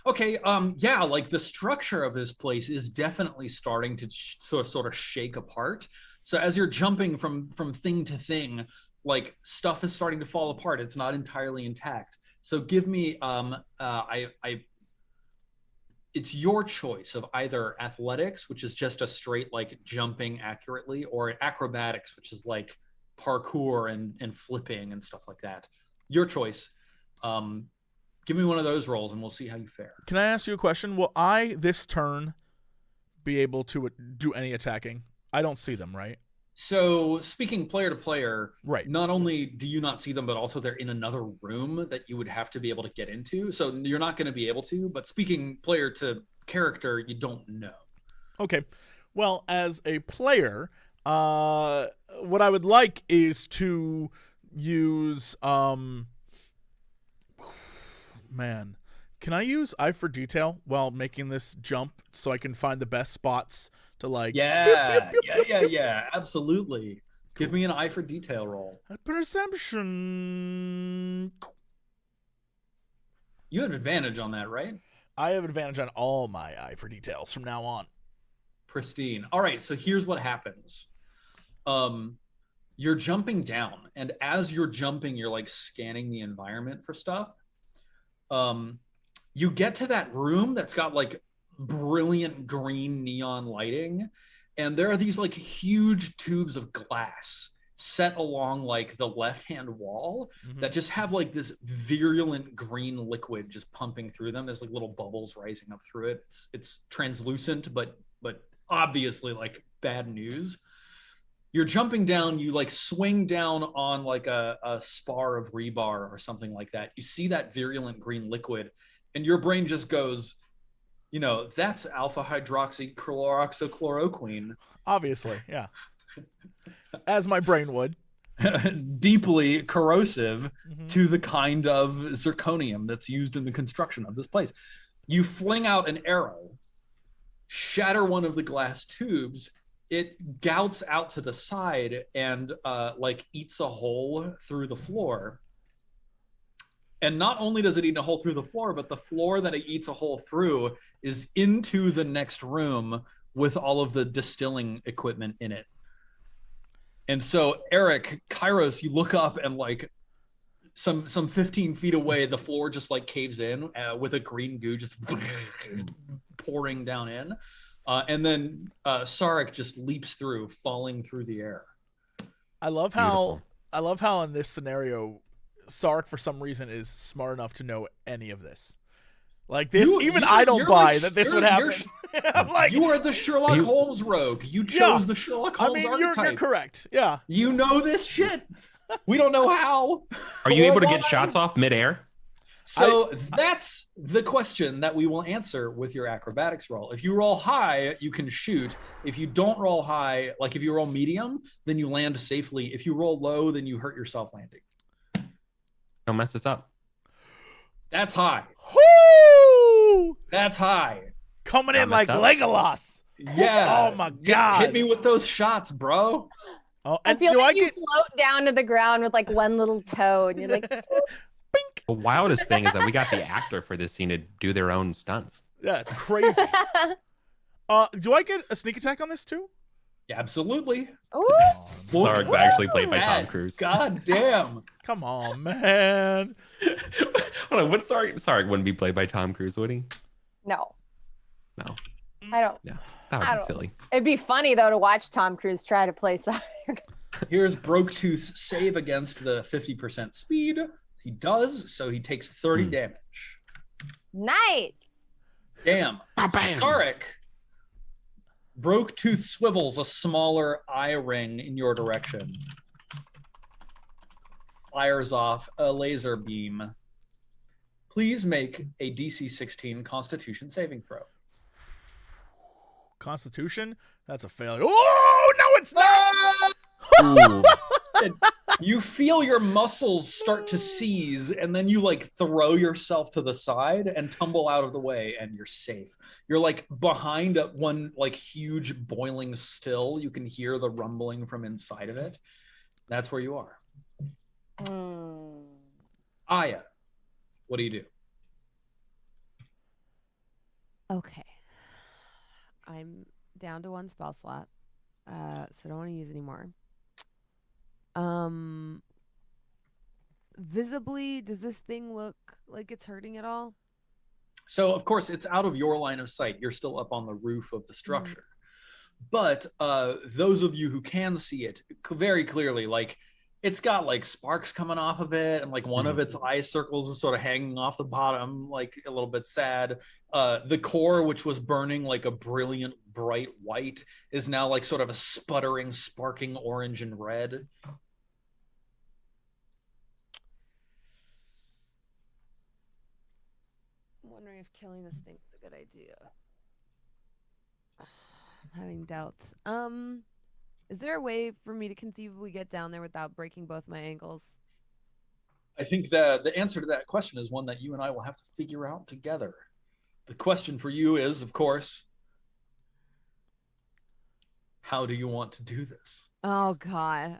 Okay, yeah, like the structure of this place is definitely starting to sort of shake apart. So as you're jumping from thing to thing, like stuff is starting to fall apart. It's not entirely intact. So give me, it's your choice of either athletics, which is just a straight like jumping accurately, or acrobatics, which is like parkour and flipping and stuff like that. Your choice. Give me one of those rolls and we'll see how you fare. Can I ask you a question? Will I, this turn, be able to do any attacking? I don't see them, right? So speaking player to player, right? Not only do you not see them, but also they're in another room that you would have to be able to get into. So you're not going to be able to, but speaking player to character, you don't know. Okay. Well, as a player, what I would like is to use... Man, can I use Eye for Detail while making this jump so I can find the best spots to like... Yeah, absolutely. Cool. Give me an Eye for Detail roll. Perception. You have advantage on that, right? I have advantage on all my Eye for Details from now on. Pristine. All right, so here's what happens. You're jumping down, and as you're jumping, you're like scanning the environment for stuff. You get to that room that's got like brilliant green neon lighting, and there are these like huge tubes of glass set along like the left-hand wall that just have like this virulent green liquid just pumping through them. There's like little bubbles rising up through it. It's translucent, but obviously like bad news. You're jumping down, you like swing down on like a spar of rebar or something like that. You see that virulent green liquid, and your brain just goes, you know, that's alpha hydroxychloroquine. Obviously, yeah. As my brain would. Deeply corrosive to the kind of zirconium that's used in the construction of this place. You fling out an arrow, shatter one of the glass tubes. It gouts out to the side and like eats a hole through the floor. And not only does it eat a hole through the floor, but the floor that it eats a hole through is into the next room with all of the distilling equipment in it. And so, Eric, Kairos, you look up and like some 15 feet away, the floor just like caves in with a green goo just pouring down in. And then Sarek just leaps through, falling through the air. I love how in this scenario, Sark for some reason is smart enough to know any of this. Like this, I don't buy that this would happen. I'm like, you are the Sherlock Holmes rogue. You chose the Sherlock Holmes archetype. You're correct. Yeah. You know this shit. We don't know how. Are you able to get shots off midair? So that's the question that we will answer with your acrobatics roll. If you roll high, you can shoot. If you don't roll high, like if you roll medium, then you land safely. If you roll low, then you hurt yourself landing. Don't mess this up. That's high. Woo! That's high. Coming in like Legolas. Yeah. Oh my god. Hit me with those shots, bro. Oh, I feel like you float down to the ground with like one little toe, and you're like, Bink. The wildest thing is that we got the actor for this scene to do their own stunts. Yeah, it's crazy. Do I get a sneak attack on this too? Yeah, absolutely. ooh. Sark's actually played by Tom Cruise. God damn. Come on, man. Hold on, what Sark wouldn't be played by Tom Cruise, would he? No, No. I don't. Yeah. That would be silly. It'd be funny though to watch Tom Cruise try to play Sark. Here's Broketooth's save against the 50% speed. He does, so he takes 30 damage. Nice. Damn. Bam. Sarek. Broketooth swivels a smaller eye ring in your direction. Fires off a laser beam. Please make a DC 16 Constitution saving throw. Constitution? That's a failure. Oh, no, it's not. Ooh. You feel your muscles start to seize, and then you like throw yourself to the side and tumble out of the way, and you're safe. You're like behind one like huge boiling still. You can hear the rumbling from inside of it. That's where you are. Aya, what do you do? Okay. I'm down to one spell slot, so I don't want to use any more. Visibly, does this thing look like it's hurting at all? So, of course, it's out of your line of sight. You're still up on the roof of the structure. But those of you who can see it very clearly, like, it's got, like, sparks coming off of it, and, like, one of its eye circles is sort of hanging off the bottom, like, a little bit sad. The core, which was burning, like, a brilliant, bright white, is now, like, sort of a sputtering, sparking orange and red. I'm wondering if killing this thing is a good idea. I'm having doubts. Is there a way for me to conceivably get down there without breaking both my ankles? I think the answer to that question is one that you and I will have to figure out together. The question for you is, of course, how do you want to do this? Oh, God.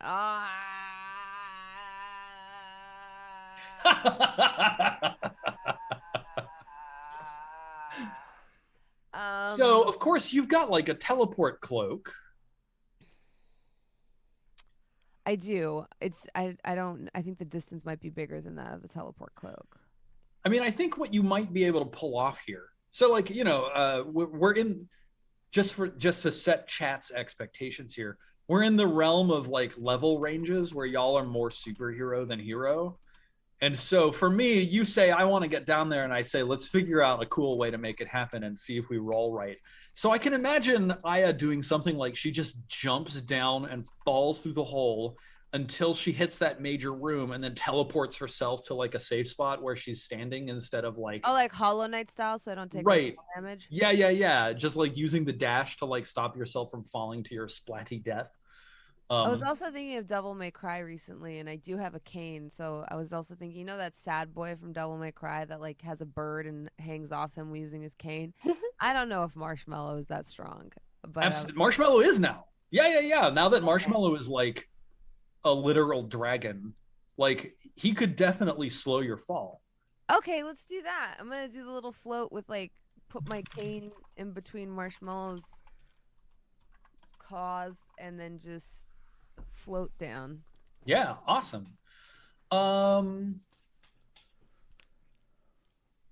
So, of course, you've got like a teleport cloak. I do. I think the distance might be bigger than that of the teleport cloak. I mean, I think what you might be able to pull off here. So, like, you know, we're in just to set chat's expectations here. We're in the realm of like level ranges where y'all are more superhero than hero. And so for me, you say, I want to get down there, and I say, let's figure out a cool way to make it happen and see if we roll right. So I can imagine Aya doing something like she just jumps down and falls through the hole until she hits that major room and then teleports herself to like a safe spot where she's standing instead of like... Oh, like Hollow Knight style, so I don't take damage? Yeah. Just like using the dash to like stop yourself from falling to your splatty death. I was also thinking of Devil May Cry recently, and I do have a cane, so I was also thinking, you know that sad boy from Devil May Cry that like has a bird and hangs off him using his cane? I don't know if Marshmallow is that strong. But Marshmallow is now. Yeah. Now that Marshmallow is like a literal dragon, like he could definitely slow your fall. Okay, let's do that. I'm going to do the little float with like, put my cane in between Marshmallow's claws and then just float down. Yeah, awesome.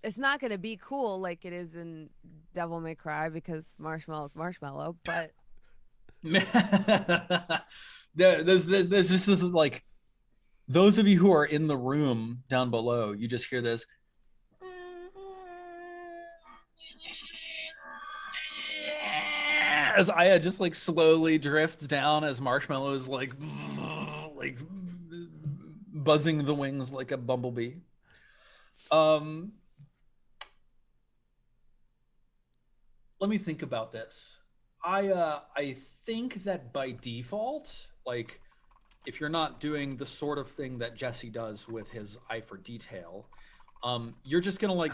It's not gonna be cool like it is in Devil May Cry because Marshmallow's Marshmallow, but there's just this like, those of you who are in the room down below, you just hear this. As Aya just like slowly drifts down as Marshmallow is like buzzing the wings like a bumblebee. Let me think about this. I think that by default, like, if you're not doing the sort of thing that Jesse does with his eye for detail, you're just gonna like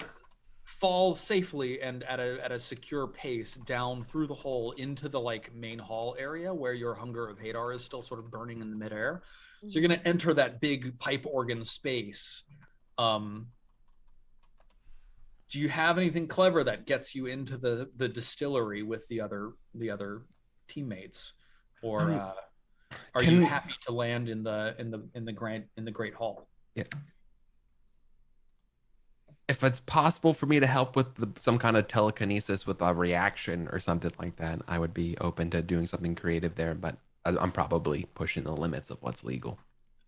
fall safely and at a secure pace down through the hole into the like main hall area where your Hunger of Hadar is still sort of burning in the midair. So you're gonna enter that big pipe organ space. Do you have anything clever that gets you into the distillery with the other teammates, or are you happy to land in the Great Hall? Yeah. If it's possible for me to help with some kind of telekinesis with a reaction or something like that, I would be open to doing something creative there. But I'm probably pushing the limits of what's legal.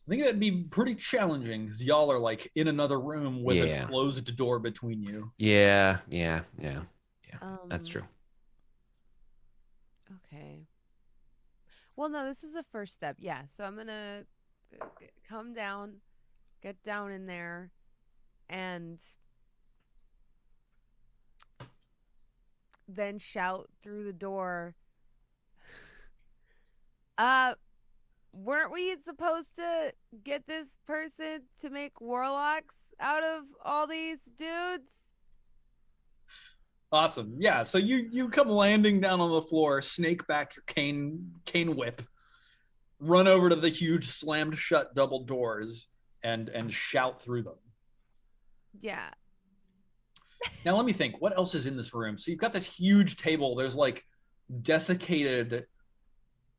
I think that'd be pretty challenging because y'all are like in another room with a closed door between you. Yeah. That's true. Okay. Well, no, this is the first step. Yeah. So I'm going to come down, get down in there, and then shout through the door. Weren't we supposed to get this person to make warlocks out of all these dudes? Awesome. Yeah. So you come landing down on the floor, snake back your cane whip, run over to the huge slammed shut double doors and shout through them. Yeah. Now let me think. What else is in this room? So you've got this huge table. There's like desiccated,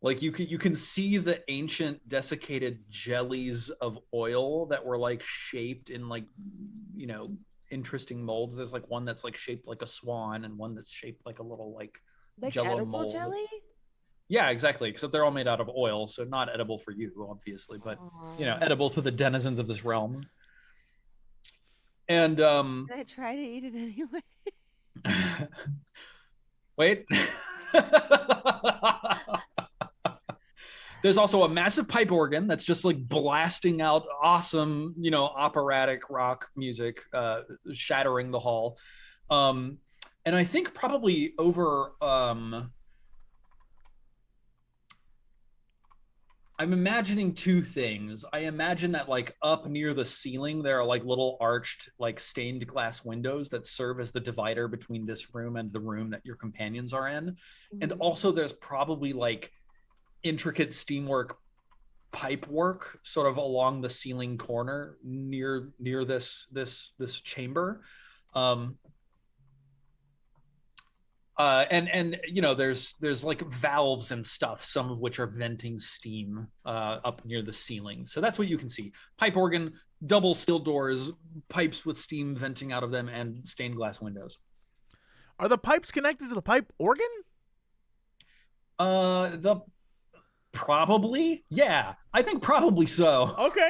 like you can see the ancient desiccated jellies of oil that were like shaped in like, interesting molds. There's like one that's like shaped like a swan and one that's shaped like a little like jello edible mold. jelly? Yeah, exactly. Except they're all made out of oil, so not edible for you, obviously, but edible to the denizens of this realm. And I try to eat it anyway. Wait. There's also a massive pipe organ that's just like blasting out awesome, operatic rock music, shattering the hall. And I think probably over, I'm imagining two things. I imagine that like up near the ceiling, there are like little arched, like stained glass windows that serve as the divider between this room and the room that your companions are in. Mm-hmm. And also there's probably like intricate steamwork pipe work sort of along the ceiling corner near this chamber. There's like valves and stuff, some of which are venting steam up near the ceiling. So that's what you can see. Pipe organ, double steel doors, pipes with steam venting out of them, and stained glass windows. Are the pipes connected to the pipe organ? Probably, yeah. I think probably so. Okay.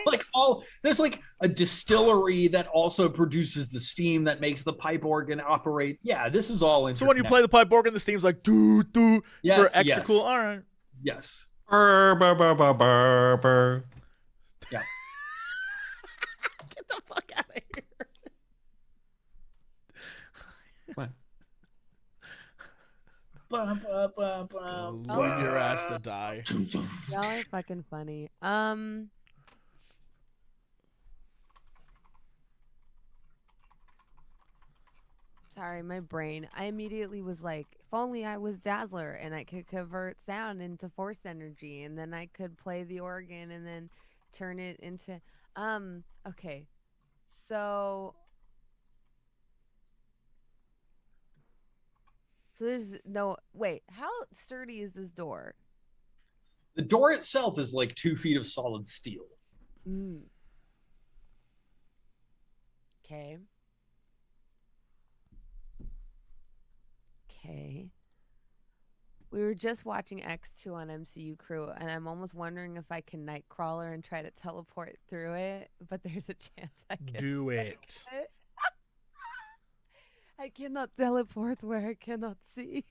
There's like a distillery that also produces the steam that makes the pipe organ operate. Yeah, this is all interconnected. So when you play the pipe organ, the steam's like doo doo for extra cool. All right. Yes. Burr, burr, burr, burr, burr, burr. Yeah. Get the fuck out of here. What? Bum, bum, bum, bum. Leave your ass to die. Y'all are fucking funny. Sorry, my brain. I immediately was like, if only I was Dazzler and I could convert sound into force energy, and then I could play the organ and then turn it into okay. So there's no wait, how sturdy is this door? The door itself is like 2 feet of solid steel. Okay. Okay. We were just watching X2 on MCU Crew, and I'm almost wondering if I can Nightcrawler and try to teleport through it, but there's a chance I can. Do it. I cannot teleport where I cannot see.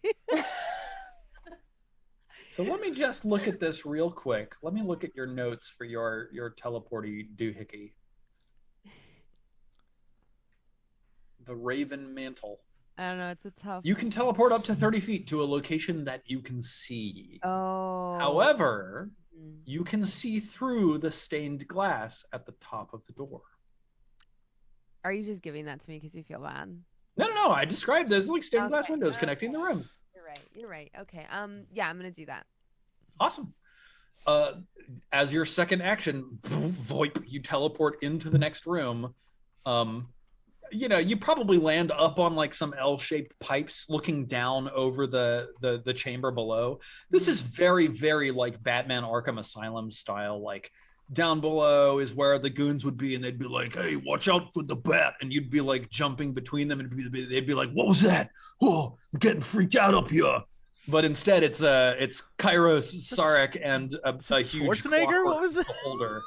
So let me just look at this real quick. Let me look at your notes for your teleporty doohickey. The Raven Mantle. I don't know. It's a tough. You can teleport up to 30 feet to a location that you can see. Oh. However, you can see through the stained glass at the top of the door. Are you just giving that to me because you feel bad? No. I described this like stained glass windows connecting the rooms. You're right. Okay. Yeah, I'm gonna do that. Awesome. As your second action, voip, you teleport into the next room. You probably land up on like some L-shaped pipes looking down over the chamber below. This is very, very like Batman Arkham Asylum style. Like down below is where the goons would be, and they'd be like, "Hey, watch out for the bat!" And you'd be like jumping between them, and they'd be like, "What was that? Oh, I'm getting freaked out up here." But instead, it's Kairos, Sarek, and a huge Schwarzenegger. What was it? Holder.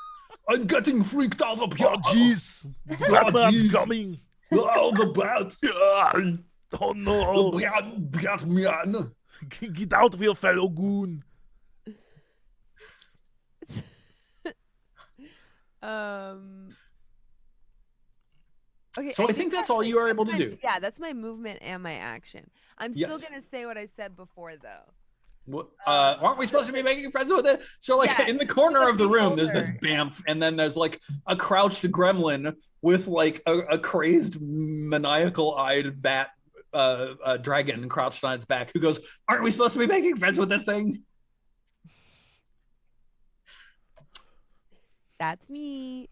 I'm getting freaked out up here. Oh jeez, Batman's coming. Oh, the bat! Oh no! Batman! Get out of here, fellow goon! Okay. So I think that's all you are able to do. Yeah, that's my movement and my action. I'm still gonna say what I said before, though. Aren't we supposed to be making friends with it? So like in the corner of the room, there's this bamf, and then there's like a crouched gremlin with like a crazed, maniacal-eyed bat dragon crouched on its back, who goes, "Aren't we supposed to be making friends with this thing?" That's me.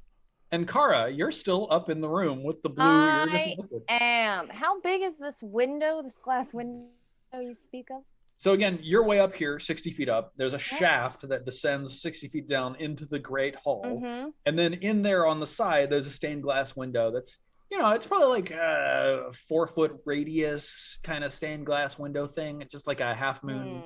And Kara, you're still up in the room with the blue. I am. How big is this window? This glass window you speak of? So again, you're way up here, 60 feet up. There's a shaft that descends 60 feet down into the Great Hall. Mm-hmm. And then in there on the side, there's a stained glass window that's, it's probably like a 4-foot radius kind of stained glass window thing. It's just like a half moon.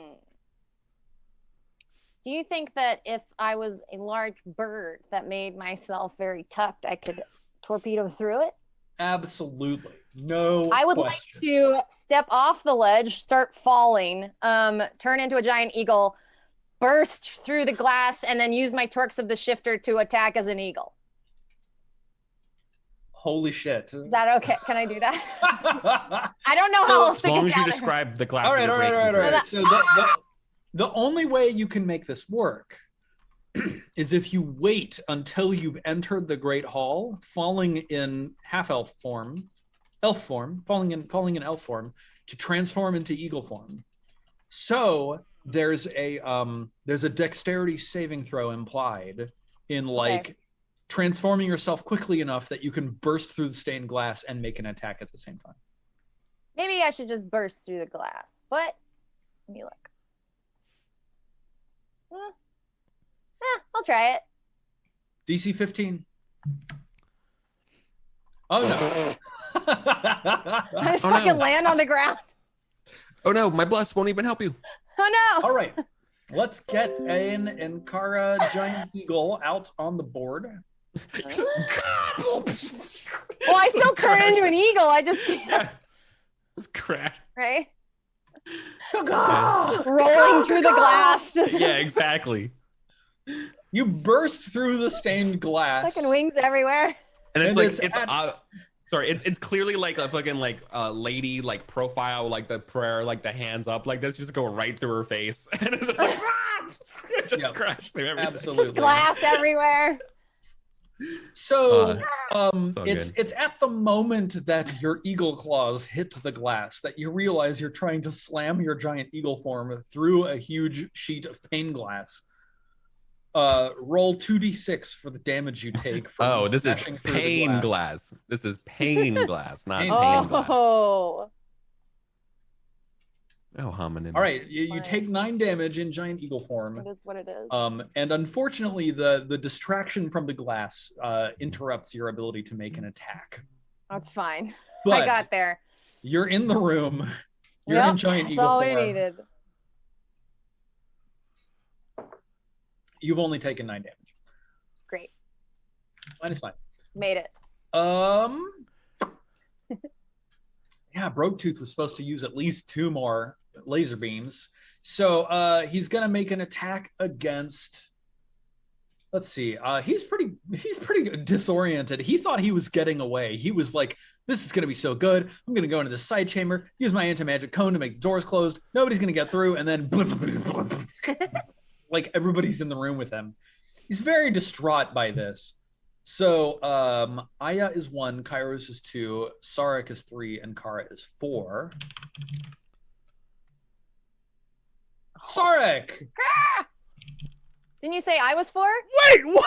Do you think that if I was a large bird that made myself very tucked, I could torpedo through it? Absolutely. No I would question. like to step off the ledge, start falling, turn into a giant eagle, burst through the glass, and then use my torques of the shifter to attack as an eagle. Holy shit. Is that okay? Can I do that? I don't know how else as to long get as you down describe the glass. All right. So the only way you can make this work is if you wait until you've entered the Great Hall, falling in half-elf form, falling in elf form, to transform into eagle form. So there's a dexterity saving throw implied in transforming yourself quickly enough that you can burst through the stained glass and make an attack at the same time. Maybe I should just burst through the glass, but let me look. I'll try it. DC 15. Oh no. I just fucking land on the ground. Oh no, my bless won't even help you. Oh no. All right. Let's get an Ankara giant eagle out on the board. Well, I still turn into an eagle. I just can't. Yeah. Just crash. Right? Rolling through the glass. Just Yeah, exactly. You burst through the stained glass. fucking wings everywhere. And it's And like it's clearly like a fucking like lady like profile, like the prayer, like the hands up like this, just go right through her face, and it's just like just crash through everything. Absolutely. Just glass everywhere. So it's it's at the moment that your eagle claws hit the glass that you realize you're trying to slam your giant eagle form through a huge sheet of pane glass. Roll 2d6 for the damage you take. From this is smashing through the pane glass. This is pane glass, not Pane pane glass. Oh. Oh, hominin. All right, you take 9 damage in giant eagle form. It is what it is. And unfortunately, the distraction from the glass interrupts your ability to make an attack. That's fine. But I got there. you're in the room. You're in giant That's eagle all we form. needed. You've only taken 9 damage. Great. Mine is fine. Made it. Yeah, Broguetooth was supposed to use at least 2 more laser beams. So he's gonna make an attack against. Let's see. He's pretty disoriented. He thought he was getting away. He was like, "This is gonna be so good. I'm gonna go into this side chamber, use my anti-magic cone to make the doors closed. Nobody's gonna get through." And then, like everybody's in the room with him. He's very distraught by this. So Aya is 1, Kairos is 2, Sarek is 3, and Kara is 4. Sarek! Didn't you say I was 4? Wait, what?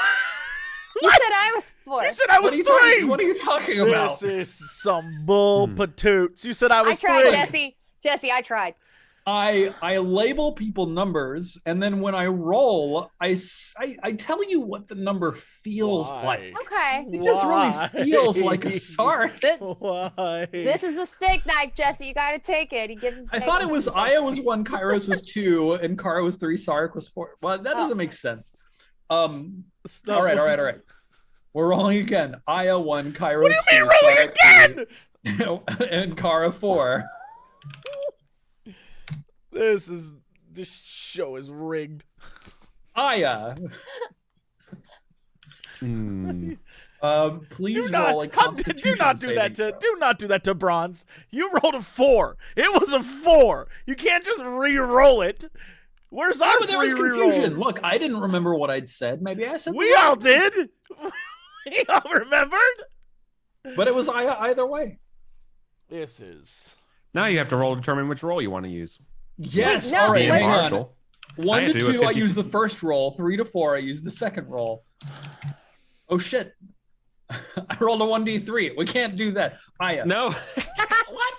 You said I was 4. You said I was 3. What are you talking about? This is some bull patoots. You said I was 3. I tried, Jesse. Jesse, I tried. I label people numbers, and then when I roll, I tell you what the number feels like. Okay. It just really feels like a Sarek. Why? This is the steak knife, Jesse. You got to take it. He gives us. I thought it was Aya was 1, Kairos was 2, and Kara was 3, Sarek was 4. Well, that doesn't make sense. All right. We're rolling again. Aya 1, Kairos 2. What do you mean rolling again? And Kara 4. This show is rigged. Aya. Please roll a Constitution do not do that to Bronze. You rolled a 4. It was a 4. You can't just re-roll it. Where's our there was confusion. rerolls? Look, I didn't remember what I'd said. Maybe I said We all did. We all remembered. But it was Aya either way. This is. Now you have to roll to determine which roll you want to use. Yes. Wait, no, all right. Being Hang on. impartial. 1 I to do a 2, I 50. use the first roll. 3 to 4, I use the second roll. Oh shit! I rolled a 1d3. We can't do that. Aya. No. What?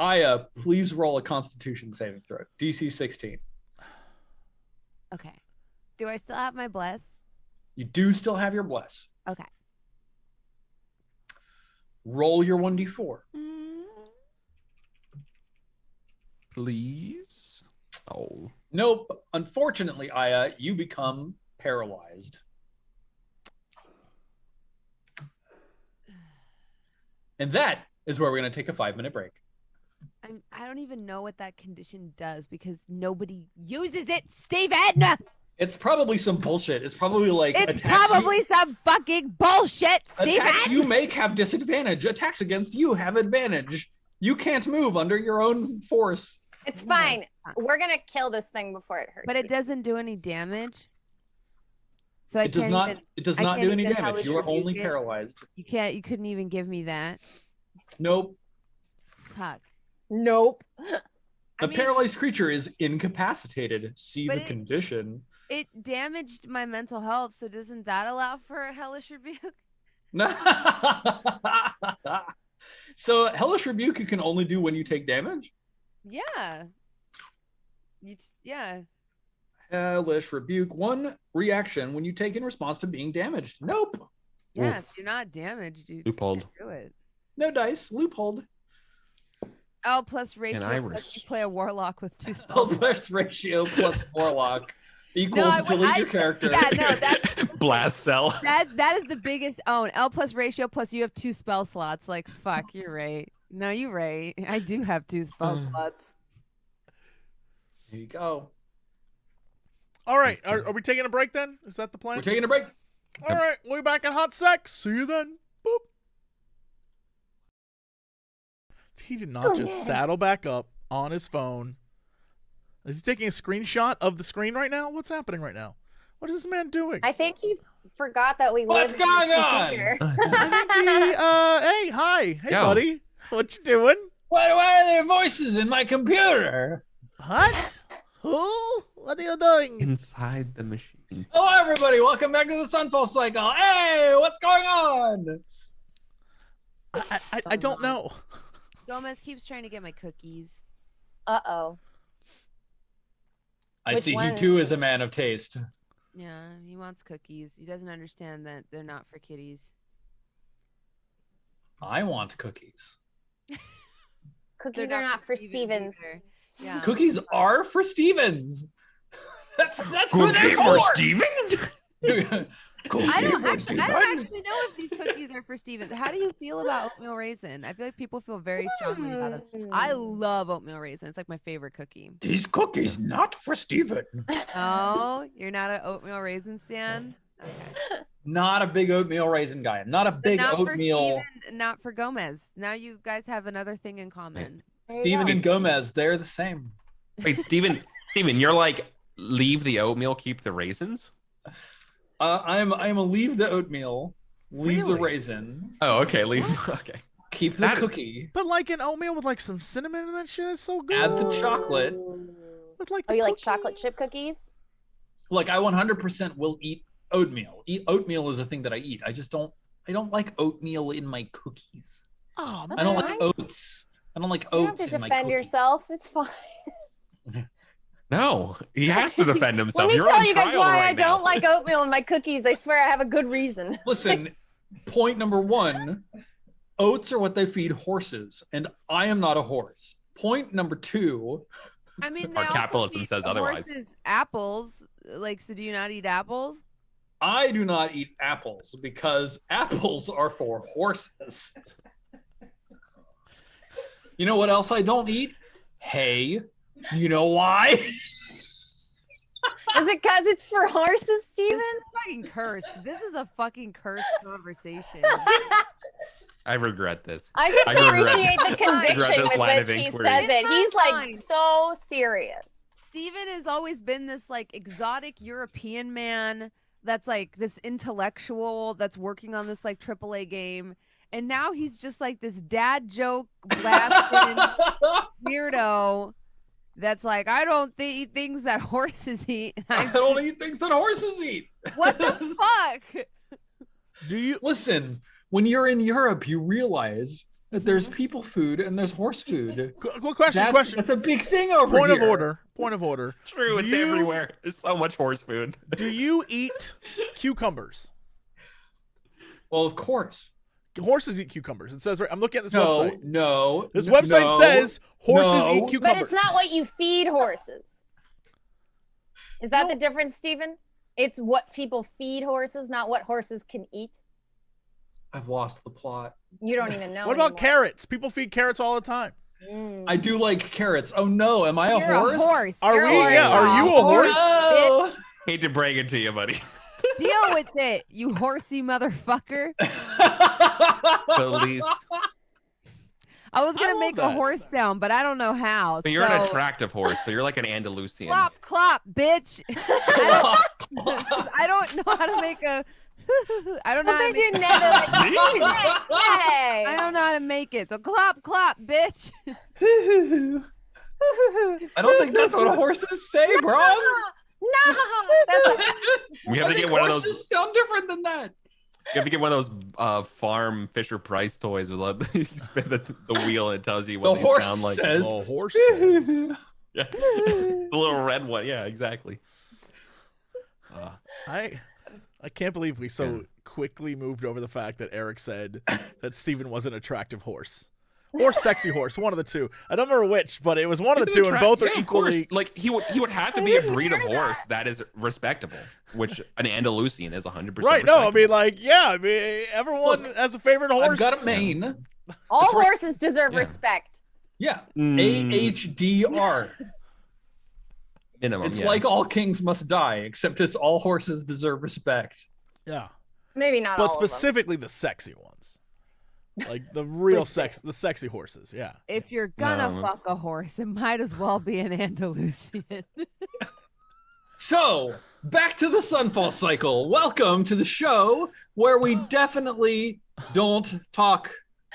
Aya, please roll a Constitution saving throw. DC 16. Okay. Do I still have my bless? You do still have your bless. Okay. Roll your 1d4. Please. Oh. Nope. Unfortunately, Aya, you become paralyzed. And that is where we're going to take a 5-minute break. I don't even know what that condition does because nobody uses it, Steven! It's probably some bullshit. It's probably like It's attacks probably some fucking bullshit, Steven! attacks you make have disadvantage. Attacks against you have advantage. You can't move under your own force. It's fine. We're gonna kill this thing before it hurts. But it doesn't do any damage. So It does not can't do any even damage. You are hellish only rebuke it. paralyzed. You couldn't even give me that. Nope. Fuck. Nope. A paralyzed creature is incapacitated. See But the condition. It damaged my mental health, so doesn't that allow for a hellish rebuke? So hellish rebuke you can only do when you take damage? Yeah. Yeah. Hellish rebuke. 1 reaction when you take in response to being damaged. Nope. Yeah, if you're not damaged, you Loopholed. can't do it. No dice. Loophole. L plus ratio Irish. plus you play a warlock with 2 L spells. plus ratio plus warlock equals No, delete your character. Yeah, no, that's Blast cell. that is the biggest own. L plus ratio plus you have 2 spell slots. Like, fuck, you're right. No, you're right. I do have 2 spell slots. There you go. All right. Are we taking a break then? Is that the plan? We're taking a break. All right. We'll be back in hot sec. See you then. Boop. He did not just saddle back up on his phone. Is he taking a screenshot of the screen right now? What's happening right now? What is this man doing? I think he forgot that we What's live in going the on? computer. Hey, hi. Hey, Yo. buddy. What you doing? Why are there voices in my computer? What? Who? What are you doing? Inside the machine. Hello, everybody. Welcome back to the Sunfall Cycle. Hey, what's going on? I don't know. Gomez keeps trying to get my cookies. Uh-oh. I Which see one? he too is a man of taste. Yeah, he wants cookies. He doesn't understand that they're not for kitties. I want cookies. Cookies are not for Stevens. either. Yeah. Cookies are for Stevens. That's who Cookie they're for for. Steven? I don't actually know if these cookies are for Stevens. How do you feel about oatmeal raisin? I feel like people feel very strongly about them. I love oatmeal raisin. It's like my favorite cookie. These cookies not for Steven. Oh, you're not an oatmeal raisin stan? Okay. Not a big oatmeal raisin guy. I'm not a big not oatmeal. For Steven, not for Gomez. Now you guys have another thing in common. Steven and Gomez, they're the same. Wait, Steven, you're like, leave the oatmeal, keep the raisins? I'm a leave the oatmeal, leave the Really? raisin, Oh, okay, leave. Okay. keep the That- cookie, But like an oatmeal with like some cinnamon and that shit is so good. add the chocolate. With like Oh, the you like cookie. chocolate chip cookies? Like I 100% will eat oatmeal. Oatmeal is a thing that I eat. I don't like oatmeal in my cookies. Oh, I don't Okay. like oats. I don't like You don't oats have to in my defend cookies. yourself. It's fine. No, he has to defend himself. Let me You're tell on you guys trial why right I don't now. like oatmeal in my cookies. I swear I have a good reason. Listen, point number 1, oats are what they feed horses, and I am not a horse. Point number 2, I mean, Our they also capitalism feed says otherwise. horses apples. Like, so do you not eat apples? I do not eat apples because apples are for horses. You know what else I don't eat? Hay. You know why? Is it because it's for horses, This Steven? is fucking cursed. This is a fucking cursed conversation. I regret this. I just I regret- appreciate the conviction this with line which of he inquiry. says it. He's like Fine. so serious. Steven has always been this like exotic European man that's like this intellectual that's working on this like AAA game. And now he's just like this dad joke blasting weirdo that's like, I don't eat things that horses eat. I don't eat things that horses eat. What the fuck? Do you? Listen, when you're in Europe, you realize that there's people food and there's horse food. Question. That's a big thing over Point here. of order. Point of order. True, Do it's you- everywhere. There's so much horse food. Do you eat cucumbers? Well, of course. Horses eat cucumbers. It says right. I'm looking at this No, website. no. This n- website no, says horses no. eat But cucumbers. it's not what you feed horses. Is that No. the difference, Steven? It's what people feed horses, not what horses can eat. I've lost the plot. You don't even know. What about anymore. carrots? People feed carrots all the time. Mm. I do like carrots. Oh no, am I a You're horse? a horse. Are You're we? a horse. Yeah. Are you a horse? No. Hate to break it to you, buddy. Deal with it, you horsey motherfucker. The least. I was gonna love make a that. horse sound, but I don't know how. But you're an so- attractive horse, so you're like an Andalusian. Clop, clop, bitch. I don't know how to make a. I don't know But how to they make. do never like hey. I don't know how to make it. So clop, clop, bitch. I don't think that's what horses say, bro. No, that's We have I to think get one of horses those. sound different than that. You have to get one of those farm Fisher Price toys with you spin the wheel and it tells you what The they horse sound like. says. Oh, horse. Yeah. The little red one. Yeah, exactly. I can't believe we so quickly moved over the fact that Eric said that Steven was an attractive horse. Or sexy horse, one of the two. I don't remember which, but it was one of the He's an two, and attract- both are yeah, of course. equally. Like he would have to be a breed of horse that is respectable, which an Andalusian is 100%. Right? No, I mean, respectable. like, yeah, I mean, everyone Look, has a favorite horse. I've got a mane. all That's right. horses deserve Yeah. respect. Yeah. Mm. AHDR. minimum. It's yeah. like all kings must die, except it's all horses deserve respect. Yeah, Maybe not but all of them. specifically the sexy ones, like the real the sexy horses. Yeah. If you're gonna No, fuck a horse, it might as well be an Andalusian. So, back to the Sunfall Cycle. Welcome to the show where we definitely don't talk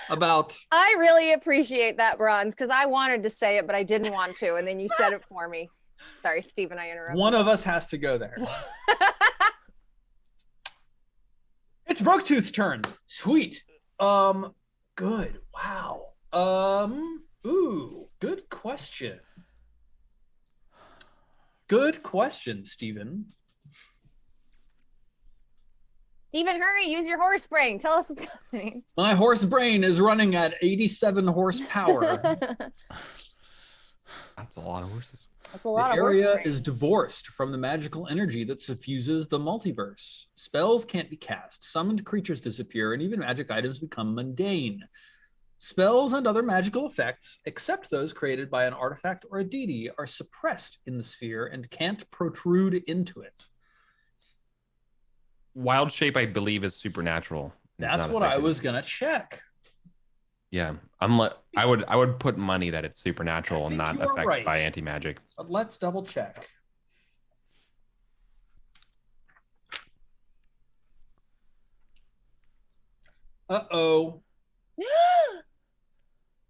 about. I really appreciate that, Bronze, because I wanted to say it, but I didn't want to, and then you said it for me. Sorry, Steven, I interrupted. One of us has to go there. It's Brooktooth's turn. Sweet. Good. Wow. Ooh, good question. Good question, Steven. Steven, hurry, use your horse brain. Tell us what's happening. My horse brain is running at 87 horsepower. That's a lot of horses. That's a lot The of horse area brain. is divorced from the magical energy that suffuses the multiverse. Spells can't be cast, summoned creatures disappear, and even magic items become mundane. Spells and other magical effects, except those created by an artifact or a deity, are suppressed in the sphere and can't protrude into it. Wild shape, I believe, is supernatural. It's That's not what I affected. was gonna check. Yeah, I would put money that it's supernatural and think not you are affected right. by anti-magic. But let's double check. Uh-oh.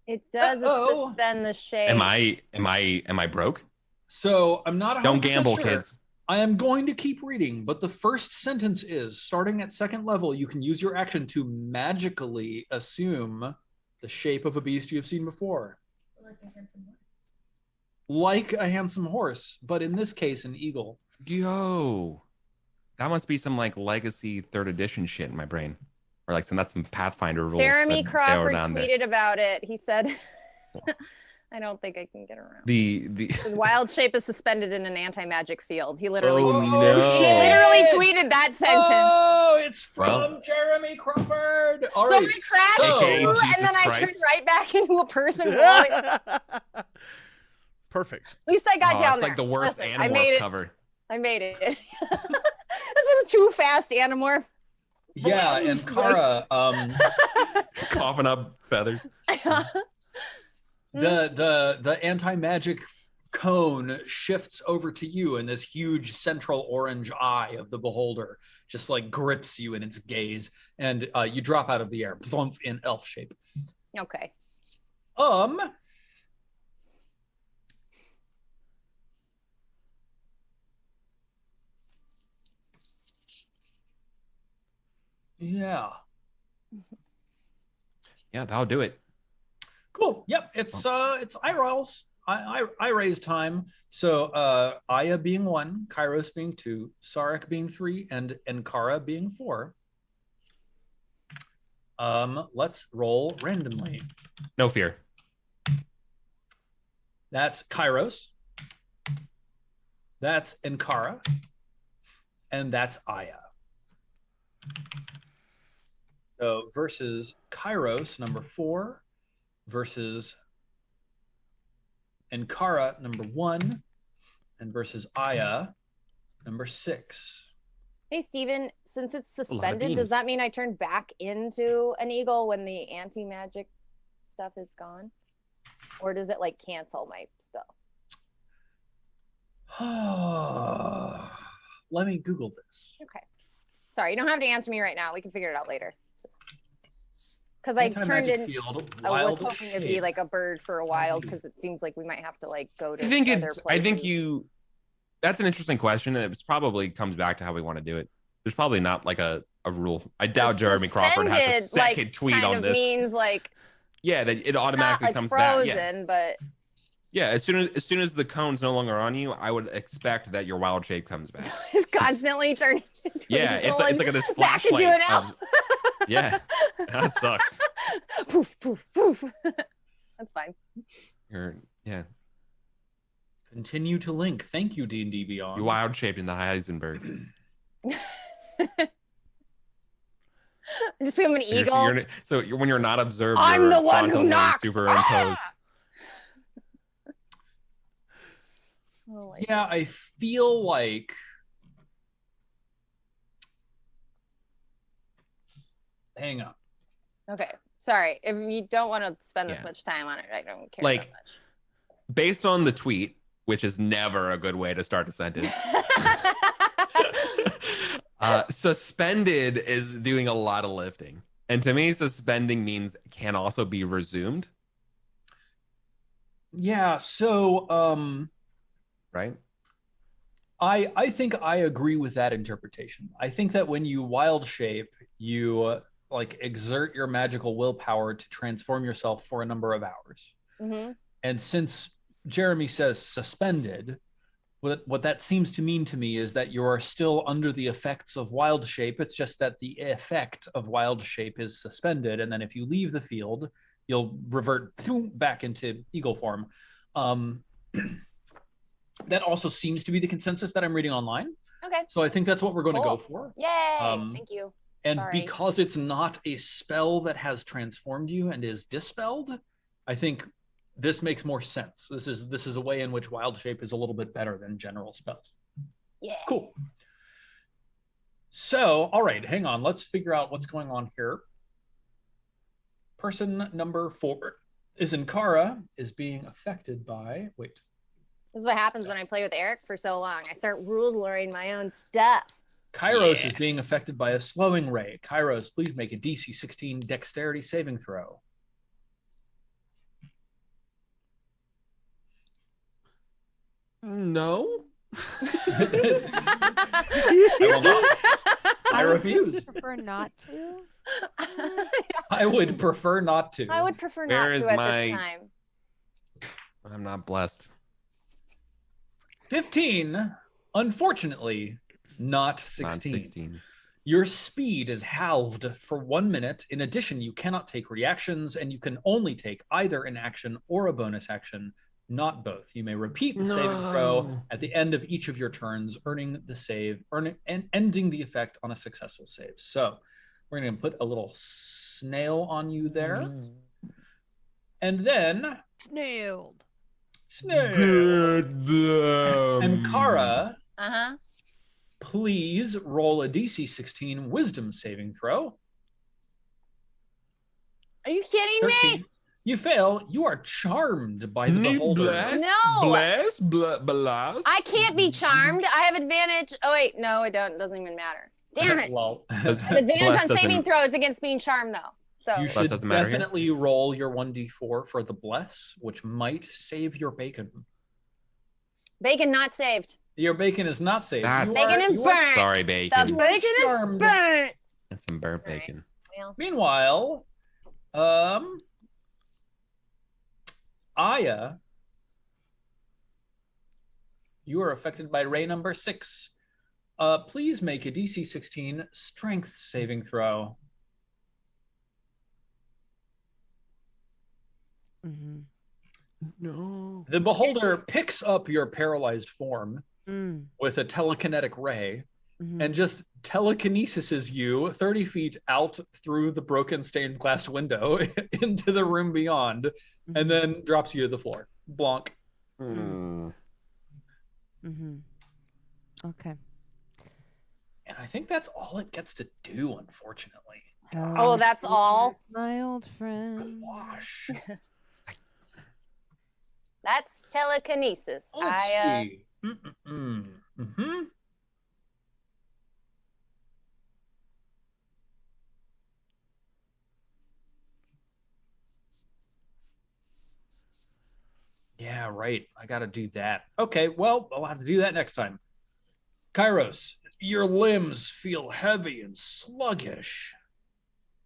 It does Uh-oh. suspend the shade. Am I broke? So I'm not 100% Don't gamble, sure. kids. I am going to keep reading, but the first sentence is, starting at second level, you can use your action to magically assume the shape of a beast you have seen before. Like a handsome horse, but in this case, an eagle. Yo, that must be some like legacy 3rd edition shit in my brain, or like that's some Pathfinder rules. Jeremy that they were Crawford down there. tweeted about it. He said, I don't think I can get around. The The wild shape is suspended in an anti-magic field. He literally, Oh, tweeted, no. he literally tweeted that sentence. Oh, it's from Well. Jeremy Crawford. All right. Somebody crashed so- through, AKA and Jesus then I turned Christ. right back into a person. At Perfect. least I got down it's there. like the worst Listen, I Animorph made it. cover. I made it. This is too fast, Animorph. Yeah, and Kara, Coughing up feathers. the anti-magic cone shifts over to you, and this huge central orange eye of the beholder just like grips you in its gaze, and you drop out of the air, plump, in elf shape. Okay. Yeah. Yeah, that'll do it. Cool. Yep. It's eye rolls. I raise time. So Aya being 1, Kairos being 2, Sarek being 3, and Kara being 4. Let's roll randomly. No fear. That's Kairos. That's Enkara. And that's Aya. So versus Kairos, number 4, versus Enkara, number 1, and versus Aya, number 6. Hey, Steven, since it's lot of suspended, does beans. that mean I turn back into an eagle when the anti-magic stuff is gone? Or does it like cancel my spell? Let me Google this. Okay. Sorry, you don't have to answer me right now. We can figure it out later. Because I turned Anti-magic in, field, I was wild hoping to be shape. like a bird for a while because it seems like we might have to like go to I think other it's. I think places. you. That's an interesting question, and it probably comes back to how we want to do it. There's probably not like a rule. I doubt Jeremy Crawford has a Suspended, second like, tweet kind on of this. means like Yeah, that it not automatically like comes frozen, back. Yeah, but yeah. As soon as the cone's no longer on you, I would expect that your wild shape comes back. just constantly turn into Yeah, an it's eagle like this and back flashlight. into an of- elf. yeah, that sucks. Poof, poof, poof. That's fine. Yeah, Continue to link. Thank you, D&D Beyond. you wild shaped in the Heisenberg. Just become an eagle. When you're not observed, I'm you're the one who quantumly knocks. Superimposed. Oh my Yeah, I feel like hang on. Okay. Sorry. If you don't want to spend this Yeah. much time on it, I don't care Like- that much. Based on the tweet, which is never a good way to start a sentence. Suspended is doing a lot of lifting. And to me, suspending means can also be resumed, Yeah, so right? I think I agree with that interpretation. I think that when you wild shape, you like exert your magical willpower to transform yourself for a number of hours. Mhm. And since Jeremy says suspended, what that seems to mean to me is that you're still under the effects of wild shape. It's just that the effect of wild shape is suspended, and then if you leave the field, you'll revert back into eagle form. That also seems to be the consensus that I'm reading online. Okay. So I think that's what we're going to go for. Yay! Thank you. And Sorry. because it's not a spell that has transformed you and is dispelled, I think this makes more sense. This is a way in which wild shape is a little bit better than general spells. Yeah. Cool. So, all right, hang on. Let's figure out what's going on here. Person number 4 is Inkara, is being affected by, wait. This is what happens when I play with Eric for so long. I start ruling my own stuff. Kairos is being affected by a slowing ray. Kairos, please make a DC 16 dexterity saving throw. No. I will not. I refuse. Prefer not to. I would prefer not to. I would prefer not Where is to at my- this time. I'm not blessed. 15, unfortunately, not Not 16. 16. Your speed is halved for 1 minute. In addition, you cannot take reactions, and you can only take either an action or a bonus action, not both. You may repeat the saving throw at the end of each of your turns, earning the save, and ending the effect on a successful save. So we're going to put a little snail on you there. And then Snailed. snail. And Kara, Uh-huh. please roll a DC 16 wisdom saving throw. Are you kidding 13. me? You fail. You are charmed by the beholder. No. Bless. I can't be charmed. I have advantage. Oh, wait. No, I don't. It doesn't even matter. Damn it. Well, I have advantage on saving throws against being charmed, though. So you Bless should doesn't matter here. definitely roll your 1d4 for the bless, which might save your bacon. bacon not saved. Your bacon is not saved. That's- Bacon is burnt. Sorry, The bacon. bacon is Charmed. burnt. That's some burnt All right. bacon. Well, Meanwhile, Aya, you are affected by ray number 6. Please make a DC 16 strength saving throw. Mm-hmm. No. The beholder picks up your paralyzed form Mm. with a telekinetic ray Mhm. and just telekinesises you 30 feet out through the broken stained glass window into the room beyond, and then drops you to the floor. Blonk. Mm. Mm-hmm. Okay. And I think that's all it gets to do, unfortunately. Oh, that's all? My old friend. Gosh. that's telekinesis. Let's see. Mm-hmm. Yeah, right. I got to do that. Okay, well, I'll have to do that next time. Kairos, your limbs feel heavy and sluggish.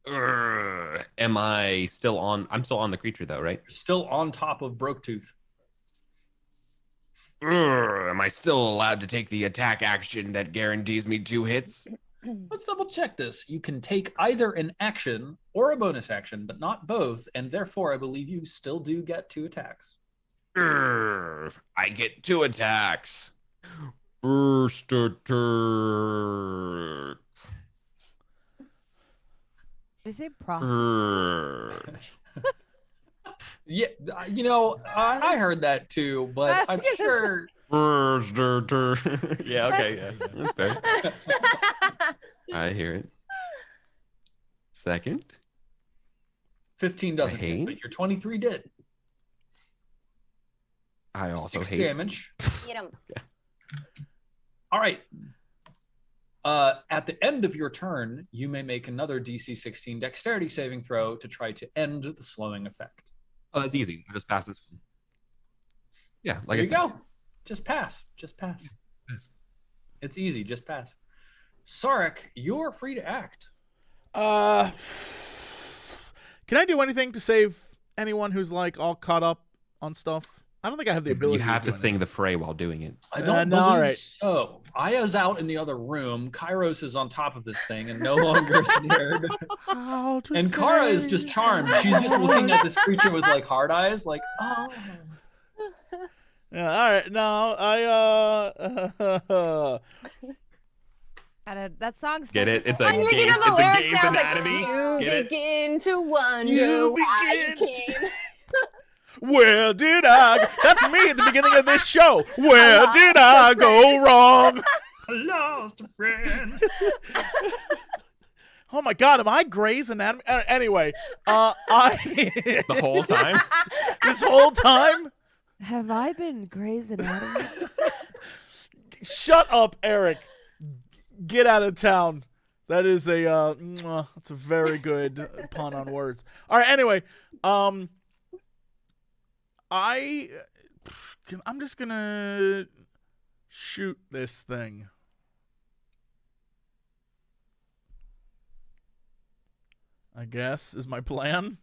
Am I still on? I'm still on the creature though, right? You're still on top of Broketooth. Am I still allowed to take the attack action that guarantees me 2 hits? Let's double check this. You can take either an action or a bonus action, but not both, and therefore I believe you still do get 2 attacks. I get 2 attacks. First attack. Did you say prostitute? Yeah, you know, I heard that too, but I'm sure. First attack. Yeah, okay, yeah. That's fair. I hear it. Second. 15 doesn't hit, hate. but your 23 did. I also 6 hate. damage. Get him. All right. At the end of your turn, you may make another DC 16 dexterity saving throw to try to end the slowing effect. Oh, that's easy. I just pass this one. Yeah, like There I you said. go. Just pass. Just pass. Yes. It's easy. Just pass. Sarek, you're free to act. Can I do anything to save anyone who's like all caught up on stuff? I don't think I have the ability. You have to join sing it. the fray while doing it. I don't no, believe all right. so. Aya's out in the other room. Kairos is on top of this thing and no longer scared. How to And Kara is say just charmed. She's just looking at this creature with like hard eyes, like, oh. Yeah, all right. No, That song's Get it? It's I'm a thinking gaze. of the It's a lyrics gaze now, it's like, anatomy. you Get it? begin to wonder You why begin you came. Where did I? That's me at the beginning of this show. Where did I go wrong? I lost a friend. Oh my God, am I Grey's Anatomy? Anyway, I The whole time? this whole time. Have I been Grey's Anatomy? Shut up, Eric. Get out of town. That is that's a very good pun on words. All right. Anyway, I'm just gonna shoot this thing. I guess is my plan.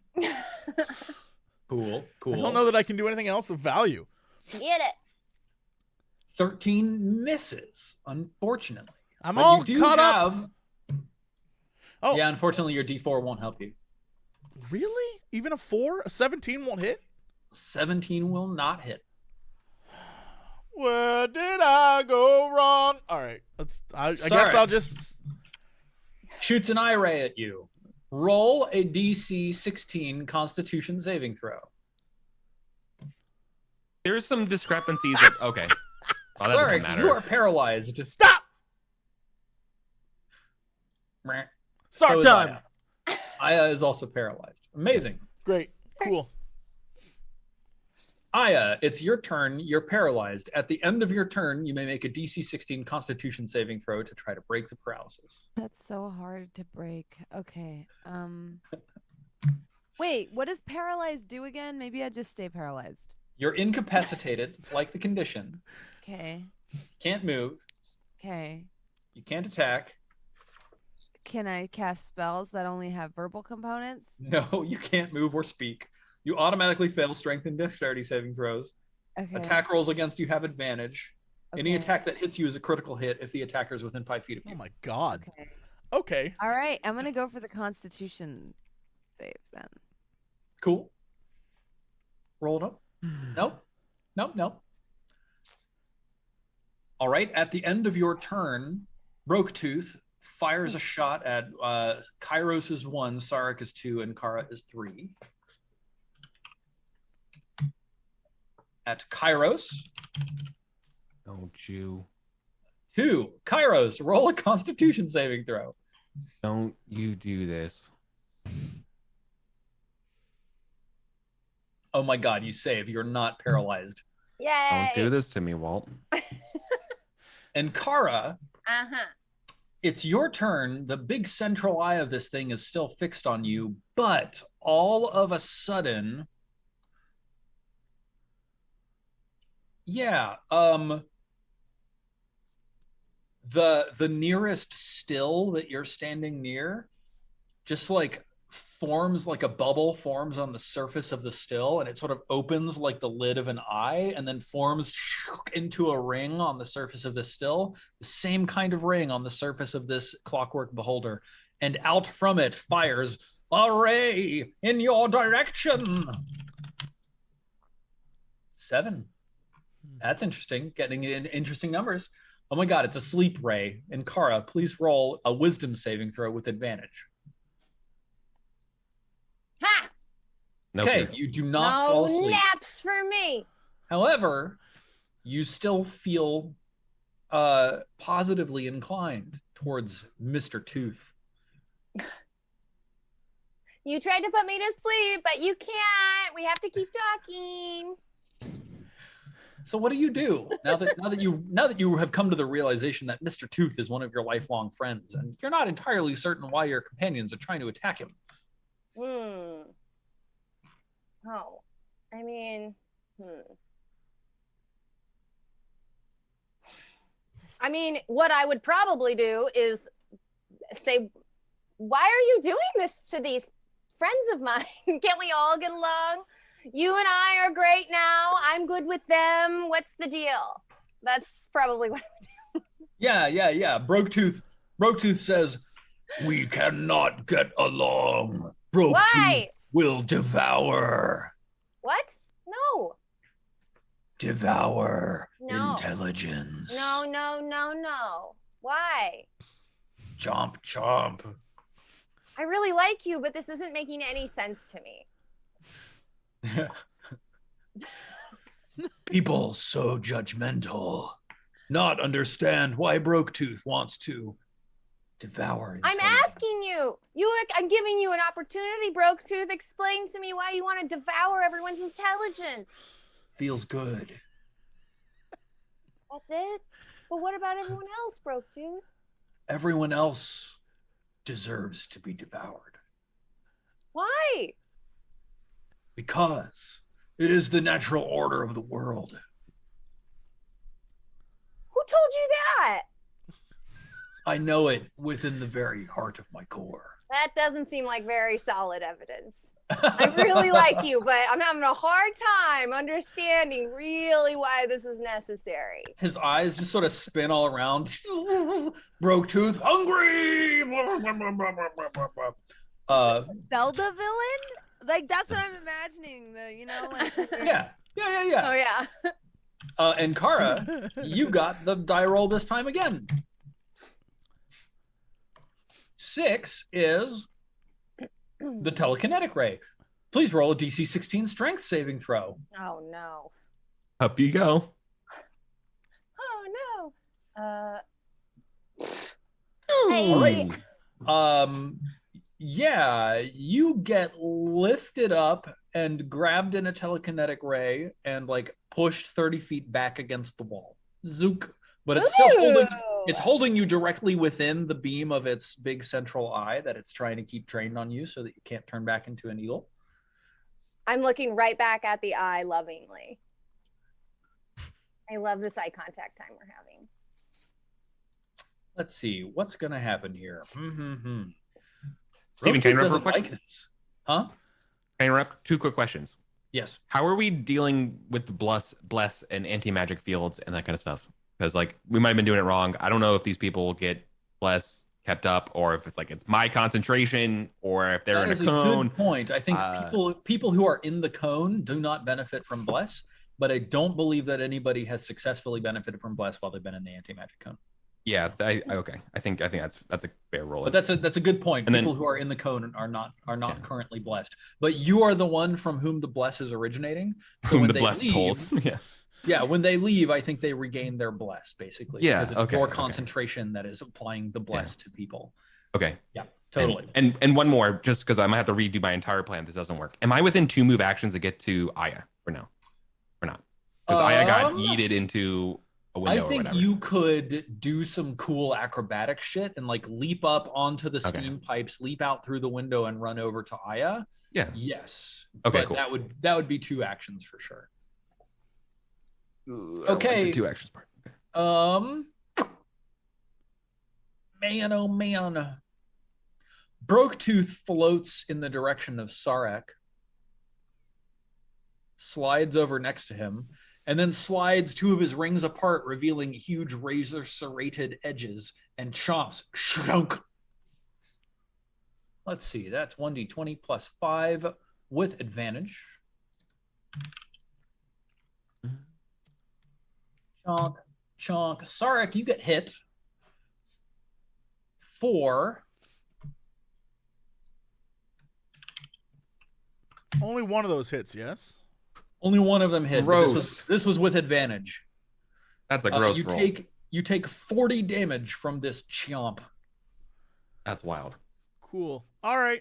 Cool. I don't know that I can do anything else of value. Get it. 13 misses, unfortunately. I'm But all you do caught up. have... Oh, Yeah, unfortunately, your D4 won't help you. really? Even a 4? A 17 won't hit? 17 will not hit. Where did I go wrong? All right. I guess Sorry. I'll just... Shoots an eye ray at you. Roll a DC 16 Constitution saving throw. There's some discrepancies. Okay. Oh, that Sorry, doesn't matter. you are paralyzed. Stop! Meh. Start So is time. Aya. Aya is also paralyzed. Amazing. Great. Cool. Aya, it's your turn. You're paralyzed. At the end of your turn, you may make a DC 16 Constitution saving throw to try to break the paralysis. That's so hard to break. Okay. Wait, what does paralyzed do again? Maybe I just stay paralyzed. You're incapacitated, like the condition. Okay. Can't move. Okay. You can't attack. Can I cast spells that only have verbal components? No, you can't move or speak. You automatically fail strength and dexterity saving throws. Okay. Attack rolls against you have advantage. Any Okay. attack that hits you is a critical hit if the attacker is within 5 feet of Oh you. my God. Okay. Okay. All right. I'm gonna go for the Constitution save then. Cool. Roll it up. Nope. Nope. All right. At the end of your turn, Broketooth fires a shot at Kairos is 1, Sarek is 2, and Kara is 3. At Kairos, Don't you 2. Kairos, roll a Constitution saving throw. don't you do this. Oh my God, you save. You're not paralyzed. Yay. Don't do this to me, Walt. And Kara, Uh-huh. it's your turn. The big central eye of this thing is still fixed on you, but all of a sudden, the nearest still that you're standing near just like forms, like a bubble forms on the surface of the still, and it sort of opens like the lid of an eye and then forms into a ring on the surface of the still, the same kind of ring on the surface of this clockwork beholder, and out from it fires a ray in your direction. 7. That's interesting. Getting in interesting numbers. Oh my God, it's a sleep ray. And Kara, please roll a wisdom saving throw with advantage. Ha! No, Okay, fear. you do not fall No asleep. naps for me. However, you still feel positively inclined towards Mr. Tooth. You tried to put me to sleep, but you can't. We have to keep talking. So what do you do now that you have come to the realization that Mr. Tooth is one of your lifelong friends, and you're not entirely certain why your companions are trying to attack him? Oh, I mean, I mean, what I would probably do is say, why are you doing this to these friends of mine? Can't we all get along? You and I are great now. I'm good with them. What's the deal? That's probably what I would do. Yeah. Broke-tooth says, we cannot get along. Broke-tooth Why? will devour. What? No. Devour No. intelligence. No. Why? Chomp, chomp. I really like you, but this isn't making any sense to me. People so judgmental. Not understand why Broke-tooth wants to devour. I'm asking you. I'm giving you an opportunity, Broke-tooth. Explain to me why you want to devour everyone's intelligence. Feels good. That's it? But what about everyone else, Broke-tooth? Everyone else deserves to be devoured. Why? Because it is the natural order of the world. Who told you that? I know it within the very heart of my core. That doesn't seem like very solid evidence. I really like you, but I'm having a hard time understanding really why this is necessary. His eyes just sort of spin all around. Broke-tooth, hungry! Zelda villain? Like, that's what I'm imagining. Yeah. Oh, yeah. And Kara, you got the die roll this time again. 6 is the telekinetic ray. Please roll a DC 16 strength saving throw. Oh, no. Up you go. Oh, no. All Hey. Yeah, you get lifted up and grabbed in a telekinetic ray and like pushed 30 feet back against the wall. Zook. But it's still holding you directly within the beam of its big central eye that it's trying to keep trained on you so that you can't turn back into an eagle. I'm looking right back at the eye lovingly. I love this eye contact time we're having. Let's see what's gonna happen here. Steven, can you interrupt real doesn't quick? like this. Huh? Can I interrupt? 2 quick questions. Yes. How are we dealing with the bless and anti-magic fields and that kind of stuff? Because like we might have been doing it wrong. I don't know if these people get bless kept up or if it's like it's my concentration or if they're That in a is cone. good point. I think people who are in the cone do not benefit from bless, but I don't believe that anybody has successfully benefited from bless while they've been in the anti-magic cone. Yeah, okay. I think that's a fair roll. But that's a good point. And People then- who are in the cone are not Yeah. currently blessed. But you are the one from whom the bless is originating. So Whom when the they bless leave, tolls. Yeah. when they leave, I think they regain their bless basically. Yeah, Because it's okay, your okay. concentration that is applying the bless to people. Okay. Yeah, totally. And one more, just because I might have to redo my entire plan if this doesn't work. Am I within 2 move actions to get to Aya or no? Or not? Because Aya got yeeted into a window I or think whatever. you could do some cool acrobatic shit and like leap up onto the steam pipes, leap out through the window, and run over to Aya. Yeah. Yes. Okay, but cool. that would be 2 actions for sure. I don't like Okay. the 2 actions part. Okay. Man, oh man. Broke-tooth floats in the direction of Sarek, slides over next to him, and then slides 2 of his rings apart, revealing huge razor-serrated edges, and chomps. Shrunk. Let's see, that's 1d20 plus 5 with advantage. Chonk, chonk. Sarek, you get hit for... Only one of those hits, yes? Only one of them hit. Gross. This was with advantage. That's a gross you roll. You take 40 damage from this chomp. That's wild. Cool. All right.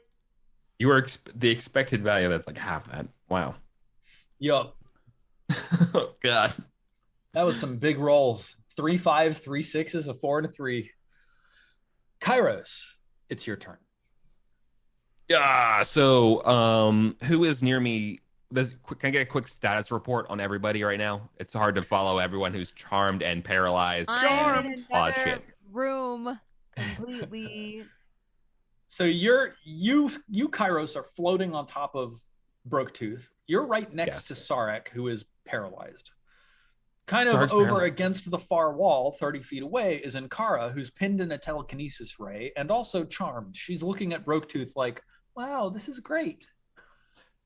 You were the expected value that's like half that. Wow. Yup. Oh, God. That was some big rolls. 3 5s, 3 6s, a 4, and a 3. Kairos, it's your turn. Yeah. So, who is near me? Can I get a quick status report on everybody right now? It's hard to follow everyone who's charmed and paralyzed. I'm in Oh, another shit. room completely. So you Kairos are floating on top of Broke-tooth, you're right next to Sarek, who is paralyzed. Kind of Sarek's over paralyzed. against the far wall, 30 feet away, is Ankara, who's pinned in a telekinesis ray and also charmed. She's looking at Broke-tooth like, wow, this is great.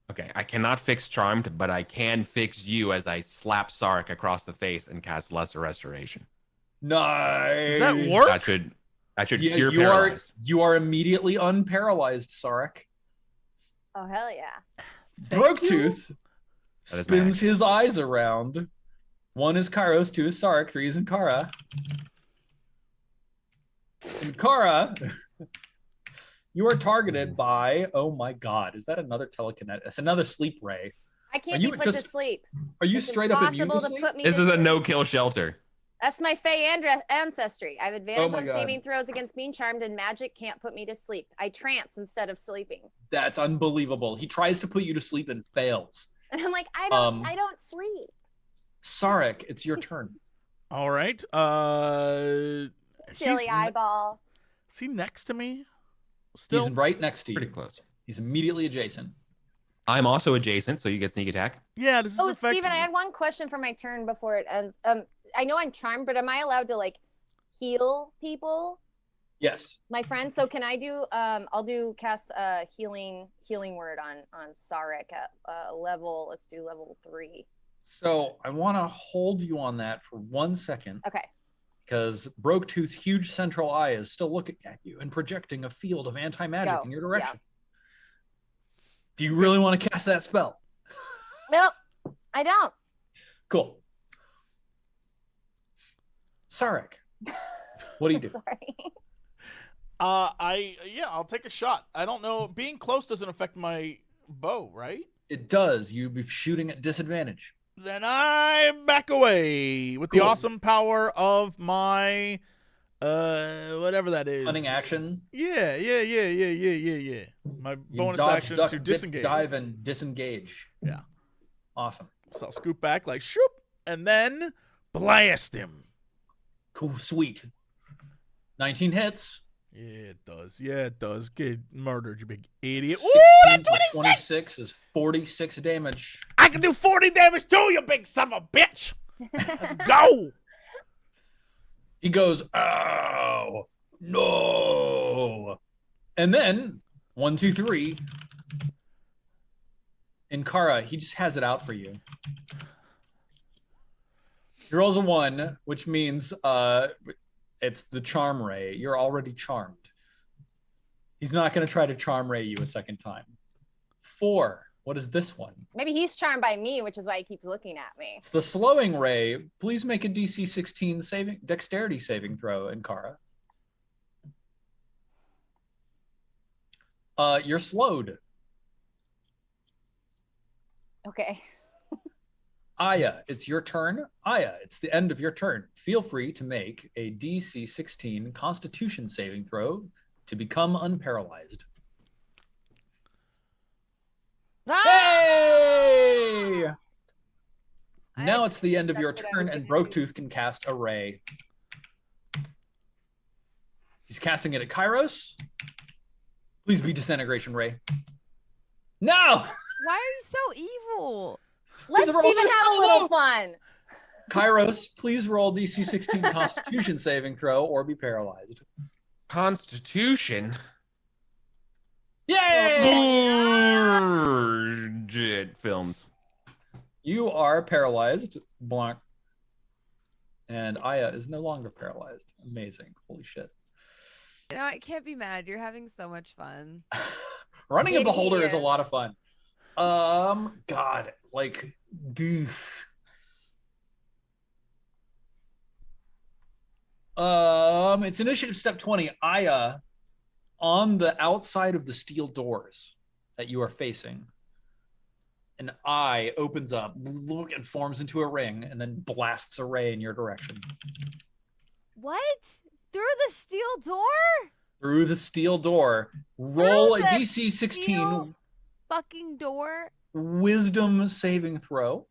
Okay, I cannot fix Charmed, but I can fix you as I slap Sarek across the face and cast Lesser Restoration. Nice. Does that work? That should Yeah, cure you paralyzed. you are immediately unparalyzed, Sarek. Oh hell yeah. Broke-tooth That is spins his eyes around. 1 is Kairos, 2 is Sarek, 3 is Ankara. Ankara, you are targeted by, oh my god, is that another telekinetic? That's another sleep ray. I can't Are be you put just- to sleep. Are you It's straight up immune impossible to to sleep? put me This to is a sleep. no-kill shelter. That's my Fey ancestry. I have advantage Oh my on God. saving throws against being charmed, and magic can't put me to sleep. I trance instead of sleeping. That's unbelievable. He tries to put you to sleep and fails. And I'm like, I don't sleep. Sarek, it's your turn. All right. Silly he's eyeball. Is he next to me? He's Still. right next to you. Pretty close. He's immediately adjacent. I'm also adjacent, so you get sneak attack. Yeah. Does this Oh, affect? Steven, I had one question for my turn before it ends. I know I'm charmed, but am I allowed to like heal people, Yes. my friends? So can I do? I'll do cast a healing word on Sarek at level. Let's do level 3. So I want to hold you on that for 1 second Okay. because Broke-tooth's huge central eye is still looking at you and projecting a field of anti-magic Go. in your direction. Do you really want to cast that spell? Nope, I don't. Cool. Sarek, what do you do? Sorry. I'll take a shot. I don't know. Being close doesn't affect my bow, right? It does. You'd be shooting at disadvantage. Then I back away with the Cool. awesome power of my whatever that is. Cunning action. Yeah. My You bonus dodge, action duck, to dip, disengage. dive, and disengage. Yeah. Awesome. So I'll scoot back like shoop, and then blast him. Cool. Sweet. 19 hits. Yeah, it does. Get murdered, you big idiot. 16 Ooh, that to 26! 26 is 46 damage. I can do 40 damage too, you big son of a bitch. Let's go. He goes, oh, no. And then, 1, 2, 3. Ankara, he just has it out for you. He rolls a 1, which means it's the charm ray. You're already charmed. He's not going to try to charm ray you a second time. 4. What is this one? Maybe he's charmed by me, which is why he keeps looking at me. It's the slowing ray. Please make a DC 16 dexterity saving throw, Ankara. You're slowed. Okay. Aya, it's your turn. Aya, it's the end of your turn. Feel free to make a DC 16 Constitution saving throw to become unparalyzed. Ah! Hey! I Now actually it's the end of that's your what I turn, was and gonna do. Broke-tooth can cast a ray. He's casting it at Kairos. Please be disintegration ray. No! Why are you so evil? Let's we're all even just have a so little low. fun. Kairos, please roll DC 16 Constitution saving throw or be paralyzed. Constitution. Yay! Bullshit films. You are paralyzed. Blanc. And Aya is no longer paralyzed. Amazing. Holy shit. You know, I can't be mad. You're having so much fun. Running a beholder is a Idiot. lot of fun. God, like, goof. It's initiative step 20. Aya, on the outside of the steel doors that you are facing, an eye opens up and forms into a ring and then blasts a ray in your direction. What? Through the steel door? Through the steel door, roll a Through the DC 16 steel fucking door? wisdom saving throw.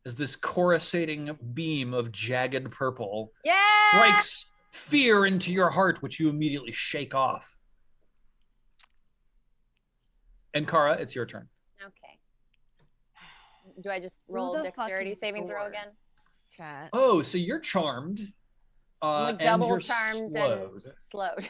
As this coruscating beam of jagged purple Yeah. strikes fear into your heart, which you immediately shake off. Ankara, it's your turn. Okay. Do I just Who roll the dexterity fucking saving throw Lord? again? Chat. Oh, so you're charmed. I'm like And double you're charmed slowed. and slowed.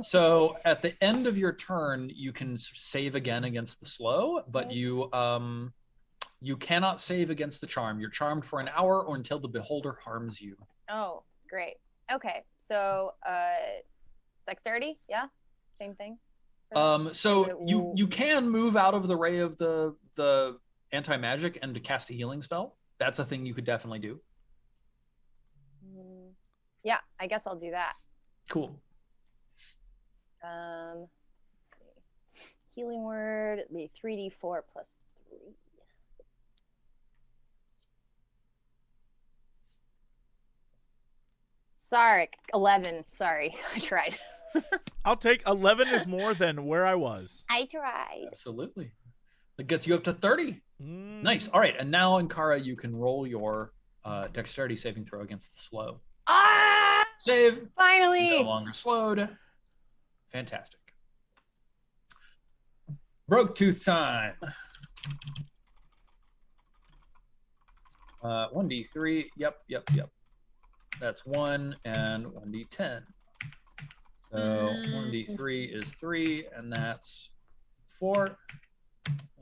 So at the end of your turn, you can save again against the slow, but Okay. you cannot save against the charm. You're charmed for an hour or until the beholder harms you. Oh, great. Okay. So dexterity, yeah? Same thing? So you can move out of the ray of the anti-magic and to cast a healing spell. That's a thing you could definitely do. Yeah, I guess I'll do that. Cool. Let's see. Healing word, it'd be 3d4 plus 3. Sorry, 11. Sorry, I tried. I'll take 11 is more than where I was. I tried. Absolutely. That gets you up to 30. Nice. All right. And now, Ankara, you can roll your dexterity saving throw against the slow. Ah! Save. Finally! No longer slowed. Fantastic. Broke tooth time. 1d3. Yep. That's 1 and 1d10. So 1d3 is 3, and that's 4.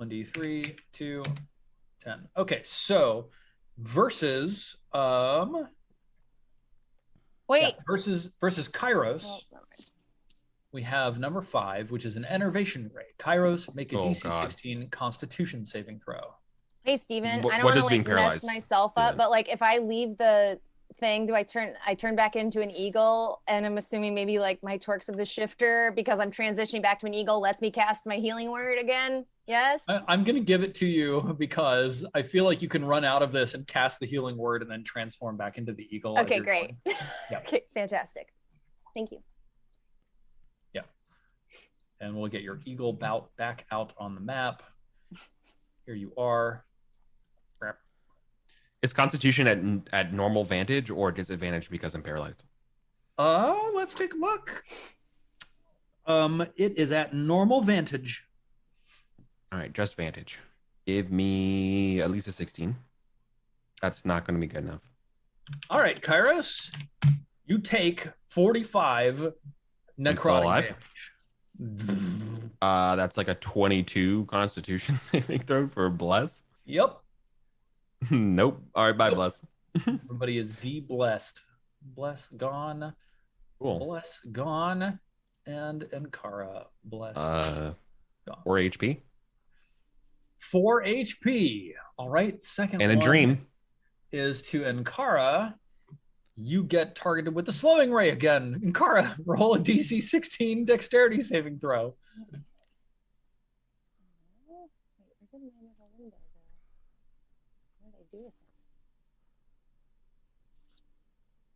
1d3, 2, 10. Okay, so versus Wait. versus Kairos, Oh, never mind. we have number 5, which is an enervation ray. Kairos, make a Oh, DC God. 16 Constitution saving throw. Hey, Steven, What- I don't what want to does being like mess paralyzed myself do up, then? but like if I leave the thing, do I turn back into an eagle? And I'm assuming maybe like my torques of the shifter, because I'm transitioning back to an eagle, lets me cast my healing word again. Yes? I'm going to give it to you because I feel like you can run out of this and cast the healing word and then transform back into the eagle. as Okay, you're great. going. Yeah. Okay, fantastic. Thank you. And we'll get your eagle bout back out on the map. Here you are. Is Constitution at normal vantage or disadvantage because I'm paralyzed? Let's take a look. It is at normal vantage. All right, just vantage. Give me at least a 16. That's not going to be good enough. All right, Kairos, you take 45 I'm still alive? necrotic damage. That's like a 22 Constitution saving throw for bless. Yep. Nope. All right, bye, Nope. bless. Everybody is de-blessed. Bless gone. Cool. Bless gone. And Ankara bless. 4 HP 4 HP. All right. Second and a one dream. is to Ankara. You get targeted with the slowing ray again. Ankara, roll a DC 16 dexterity saving throw.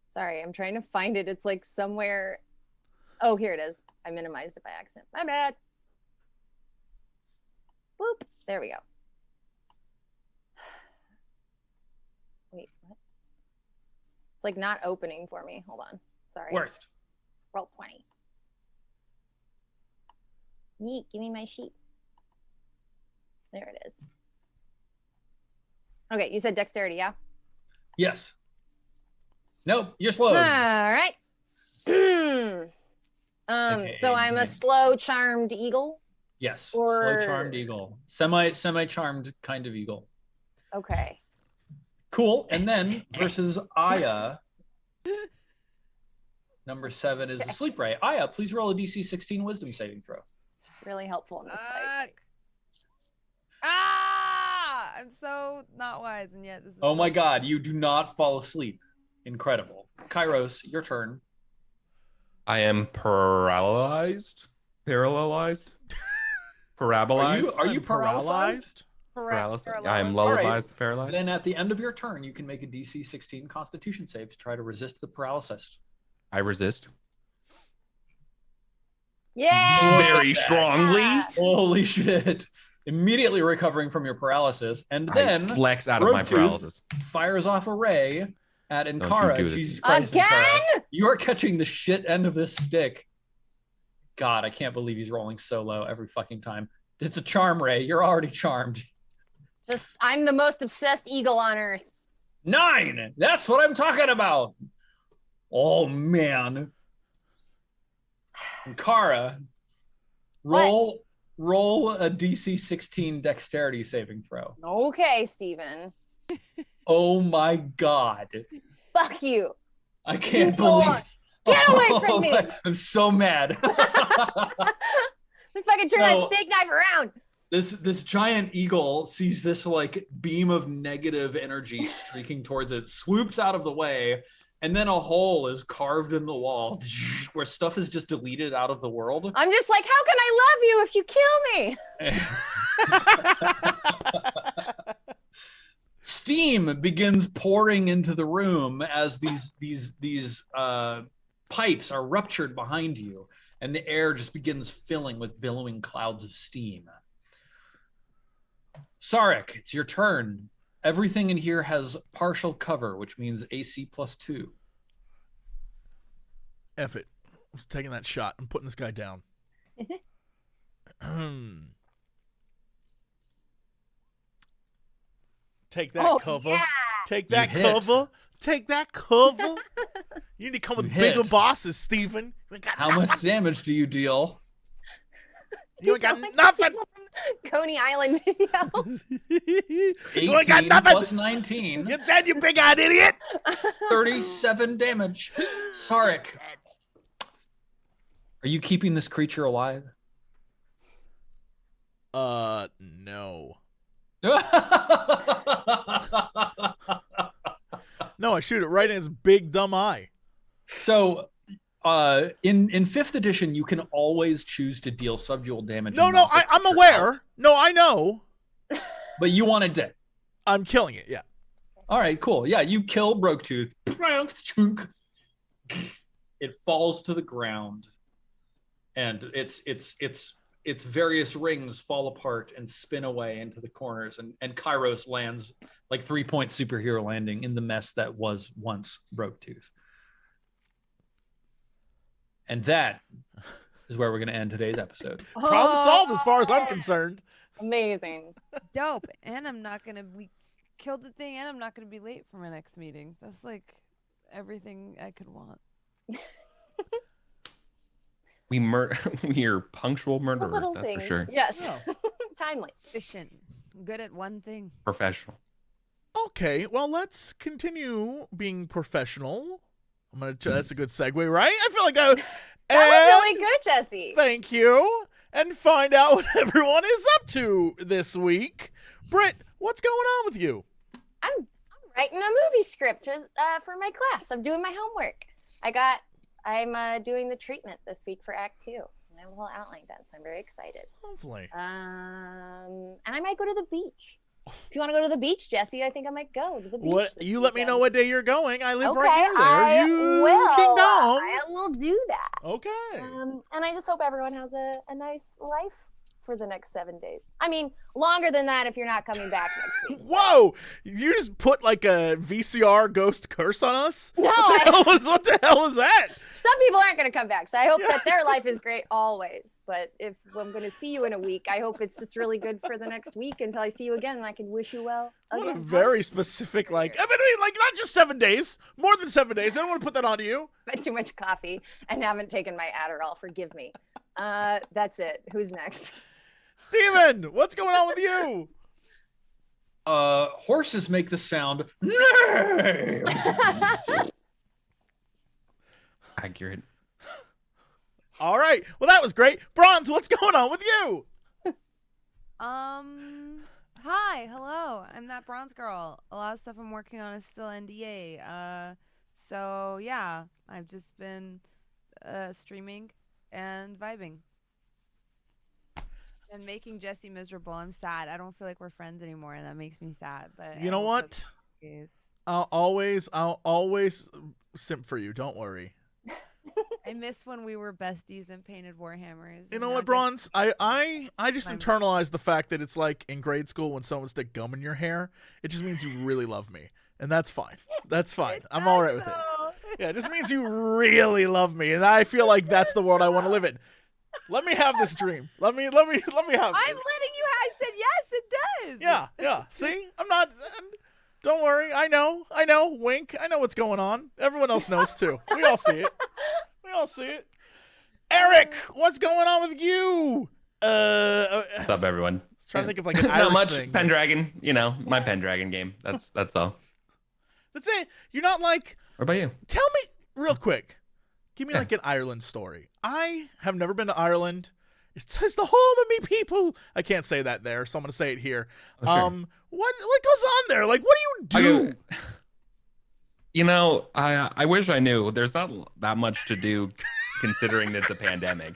Sorry, I'm trying to find it. It's like somewhere. Oh, here it is. I minimized it by accident. My bad. Boop. There we go. Wait, what? It's like not opening for me. Hold on. Sorry. Worst. Roll 20. Neat. Give me my sheet. There it is. Okay, you said dexterity, yeah? Yes. Nope, you're slowed. All right. Okay, So I'm a nice. slow charmed eagle. Yes. Or- Slow charmed eagle. Semi charmed kind of eagle. Okay. Cool. And then versus Aya. Number 7 is the sleep ray. Aya, please roll a DC 16 wisdom saving throw. Really helpful in this fight. Ah! I'm so not wise, and yet this is. Oh my god, you do not fall asleep. Incredible. Kairos, your turn. I am paralyzed. Paralyzed. Parabolized. Are you paralyzed? Paralysis. Paralysis. I am All right. lullabied. Paralyzed. Then at the end of your turn, you can make a DC 16 Constitution save to try to resist the paralysis. I resist Yeah. very strongly. Holy shit. Immediately recovering from your paralysis. And I then flex out of my Roadtooth paralysis. fires off a ray at you Ankara. do this. Jesus Christ, Again? Ankara. You are catching the shit end of this stick. God, I can't believe he's rolling so low every fucking time. It's a charm ray. You're already charmed. Just, I'm the most obsessed eagle on earth. 9. That's what I'm talking about. Oh man. And Kara, roll a DC 16 dexterity saving throw. Okay, Steven. Oh my god. Fuck you. I can't You know believe. what? Get away from me. I'm so mad. If I can turn that steak knife around. This giant eagle sees this like beam of negative energy streaking towards it, swoops out of the way, and then a hole is carved in the wall where stuff is just deleted out of the world. I'm just like, how can I love you if you kill me? Steam begins pouring into the room as these pipes are ruptured behind you, and the air just begins filling with billowing clouds of steam. Sarek, it's your turn. Everything in here has partial cover, which means AC +2. F it. I'm just taking that shot. I'm putting this guy down. Take that cover. Yeah. Take that hit. cover. Take that cover. You need to come with You bigger hit. bosses, Steven. You ain't got How nothing. much damage do you deal? You ain't got sound like nothing. Coney Island video. You ain't got 18 nothing. plus 19. You're dead, you big-eyed idiot. 37 damage. Sarek, are you keeping this creature alive? No. No, I shoot it right in its big dumb eye. So, in 5th edition, you can always choose to deal subdual damage. No, and no, knock the I'm creature aware. out. No, I know. But you wanted to. I'm killing it, yeah. All right, cool. Yeah, you kill Broketooth. It falls to the ground, and its various rings fall apart and spin away into the corners, and Kairos lands like 3-point superhero landing in the mess that was once Broketooth. And that is where we're going to end today's episode. Problem solved as far as I'm concerned. Amazing. Dope. And we killed the thing, and I'm not gonna be late for my next meeting. That's like everything I could want. We're punctual The murderers, little that's things. for sure. Yes. Oh. Timely. Efficient. Good at one thing. Professional. Okay, well, let's continue being professional. That's a good segue, right? I feel like that. That was really good, Jesse. Thank you. And find out what everyone is up to this week. Britt, what's going on with you? I'm writing a movie script for my class. I'm doing my homework. I'm doing the treatment this week for Act 2. And I have a whole outline done, so I'm very excited. Lovely. And I might go to the beach. If you want to go to the beach, Jesse, I think I might go to the beach. What? this You let me know weekend. what day you're going. I live Okay, right near there. I You will. ding dong. I will do that. Okay. And I just hope everyone has a nice life for the next 7 days. I mean, longer than that if you're not coming back next week. Whoa! You just put like a VCR ghost curse on us? No, What the hell is that? some people aren't going to come back, so I hope that their life is great always. But if I'm going to see you in a week, I hope it's just really good for the next week until I see you again, and I can wish you well What a again. very specific, like, I mean, like, not just 7 days, more than 7 days. I don't want to put that on you. I've had too much coffee and haven't taken my Adderall. Forgive me. That's it. Who's next? Steven, what's going on with you? Horses make the sound neigh. Accurate. All right. Well, that was great. Bronze, what's going on with you? Hi, hello. I'm that bronze girl. A lot of stuff I'm working on is still NDA. So yeah, I've just been streaming and vibing. And making Jesse miserable. I'm sad. I don't feel like we're friends anymore, and that makes me sad. But You know what? I'll always simp for you. Don't worry. I miss when we were besties and painted Warhammers. You and know now what, Bronze? I just I'm- internalized the fact that it's like in grade school when someone stick gum in your hair. It just means you really love me, and that's fine. That's fine. I'm all right with it. Yeah, it just means you really love me, and I feel like that's the world I want to live in. Let me have this dream. Let me have I'm this. letting you. I said yes, it does. Yeah. See, I'm not. Don't worry. I know. Wink. I know what's going on. Everyone else knows too. We all see it. Eric, what's going on with you? What's up, everyone? Trying to think of like an Irish Not much. thing. Pendragon, my Pendragon game. That's all. That's it. You're not like. What about you? Tell me real quick. Give me like an Ireland story. I have never been to Ireland. It says the home of me people. I can't say that there, so I'm gonna say it here. Oh, sure. What goes on there? Like, what do you do? I wish I knew. There's not that much to do, considering it's a pandemic.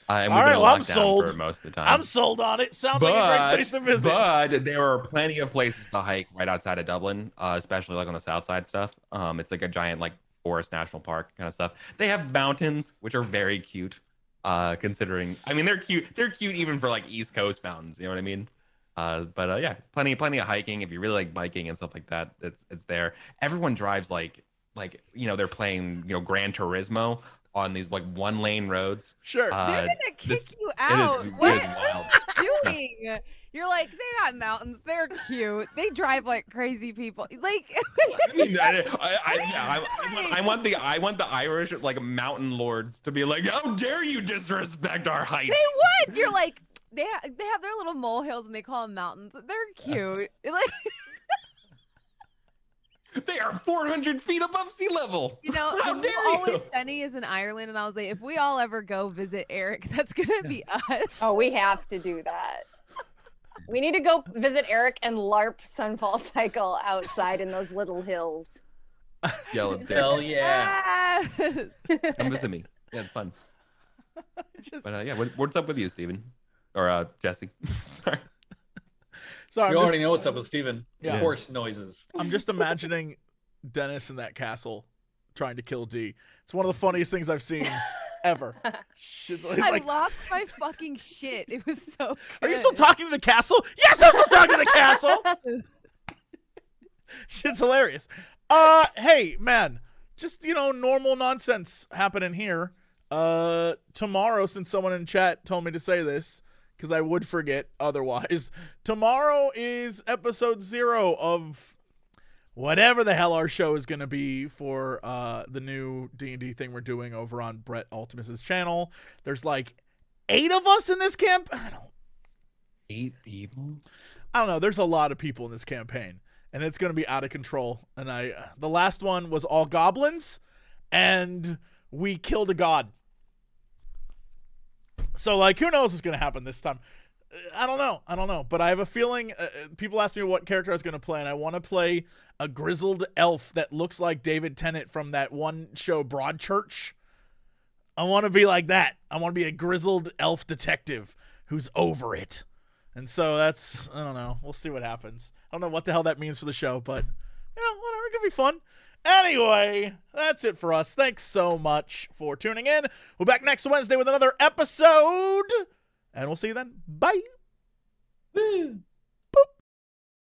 And we've been in lockdown for most of the time. I'm sold on it. Sounds like a great place to visit. But there are plenty of places to hike right outside of Dublin, especially like on the south side stuff. It's like a giant like forest national park kind of stuff. They have mountains, which are very cute. Considering, I mean, they're cute. They're cute even for like East Coast mountains. You know what I mean? But yeah, plenty of hiking. If you really like biking and stuff like that, it's there. Everyone drives like they're playing Gran Turismo on these like 1-lane roads. They're gonna kick you out. What It is wild. are you doing? You're like, they got mountains. They're cute. They drive like crazy people. Like, I mean, I want the Irish like mountain lords to be like, how dare you disrespect our heights? they would. You're like, they have their little molehills and they call them mountains. They're cute. Like, they are 400 feet above sea level. How and dare you? Always Sunny is in Ireland, and I was like, if we all ever go visit Eric, that's gonna be us. Oh, we have to do that. We need to go visit Eric and LARP Sunfall Cycle outside in those little hills. Yeah, let's do it. Hell yeah. Yes. Come visit me. Yeah, it's fun. But yeah, what's up with you, Steven? Or Jesse? Sorry. Sorry, You already know what's up with Steven. Yeah. Horse noises. I'm just imagining Dennis in that castle trying to kill D. It's one of the funniest things I've seen ever. It's I like, lost my fucking shit. It was so good. are you still talking to the castle? Yes, I'm still talking to the castle. Shit's hilarious. Hey, man, just, normal nonsense happening here. Tomorrow, since someone in chat told me to say this, because I would forget otherwise, tomorrow is episode 0 of whatever the hell our show is going to be for the new D&D thing we're doing over on Brett Ultimus's channel. There's like 8 of us in this camp. 8 people? I don't know. There's a lot of people in this campaign, and it's going to be out of control. And the last one was all goblins, and we killed a god. So, like, who knows what's going to happen this time? I don't know. But I have a feeling people ask me what character I was going to play, and I want to play a grizzled elf that looks like David Tennant from that one show, Broadchurch. I want to be like that. I want to be a grizzled elf detective who's over it. And so that's, I don't know. We'll see what happens. I don't know what the hell that means for the show, but, whatever. It could be fun. Anyway, that's it for us. Thanks so much for tuning in. We'll be back next Wednesday with another episode. And we'll see you then. Bye. Woo.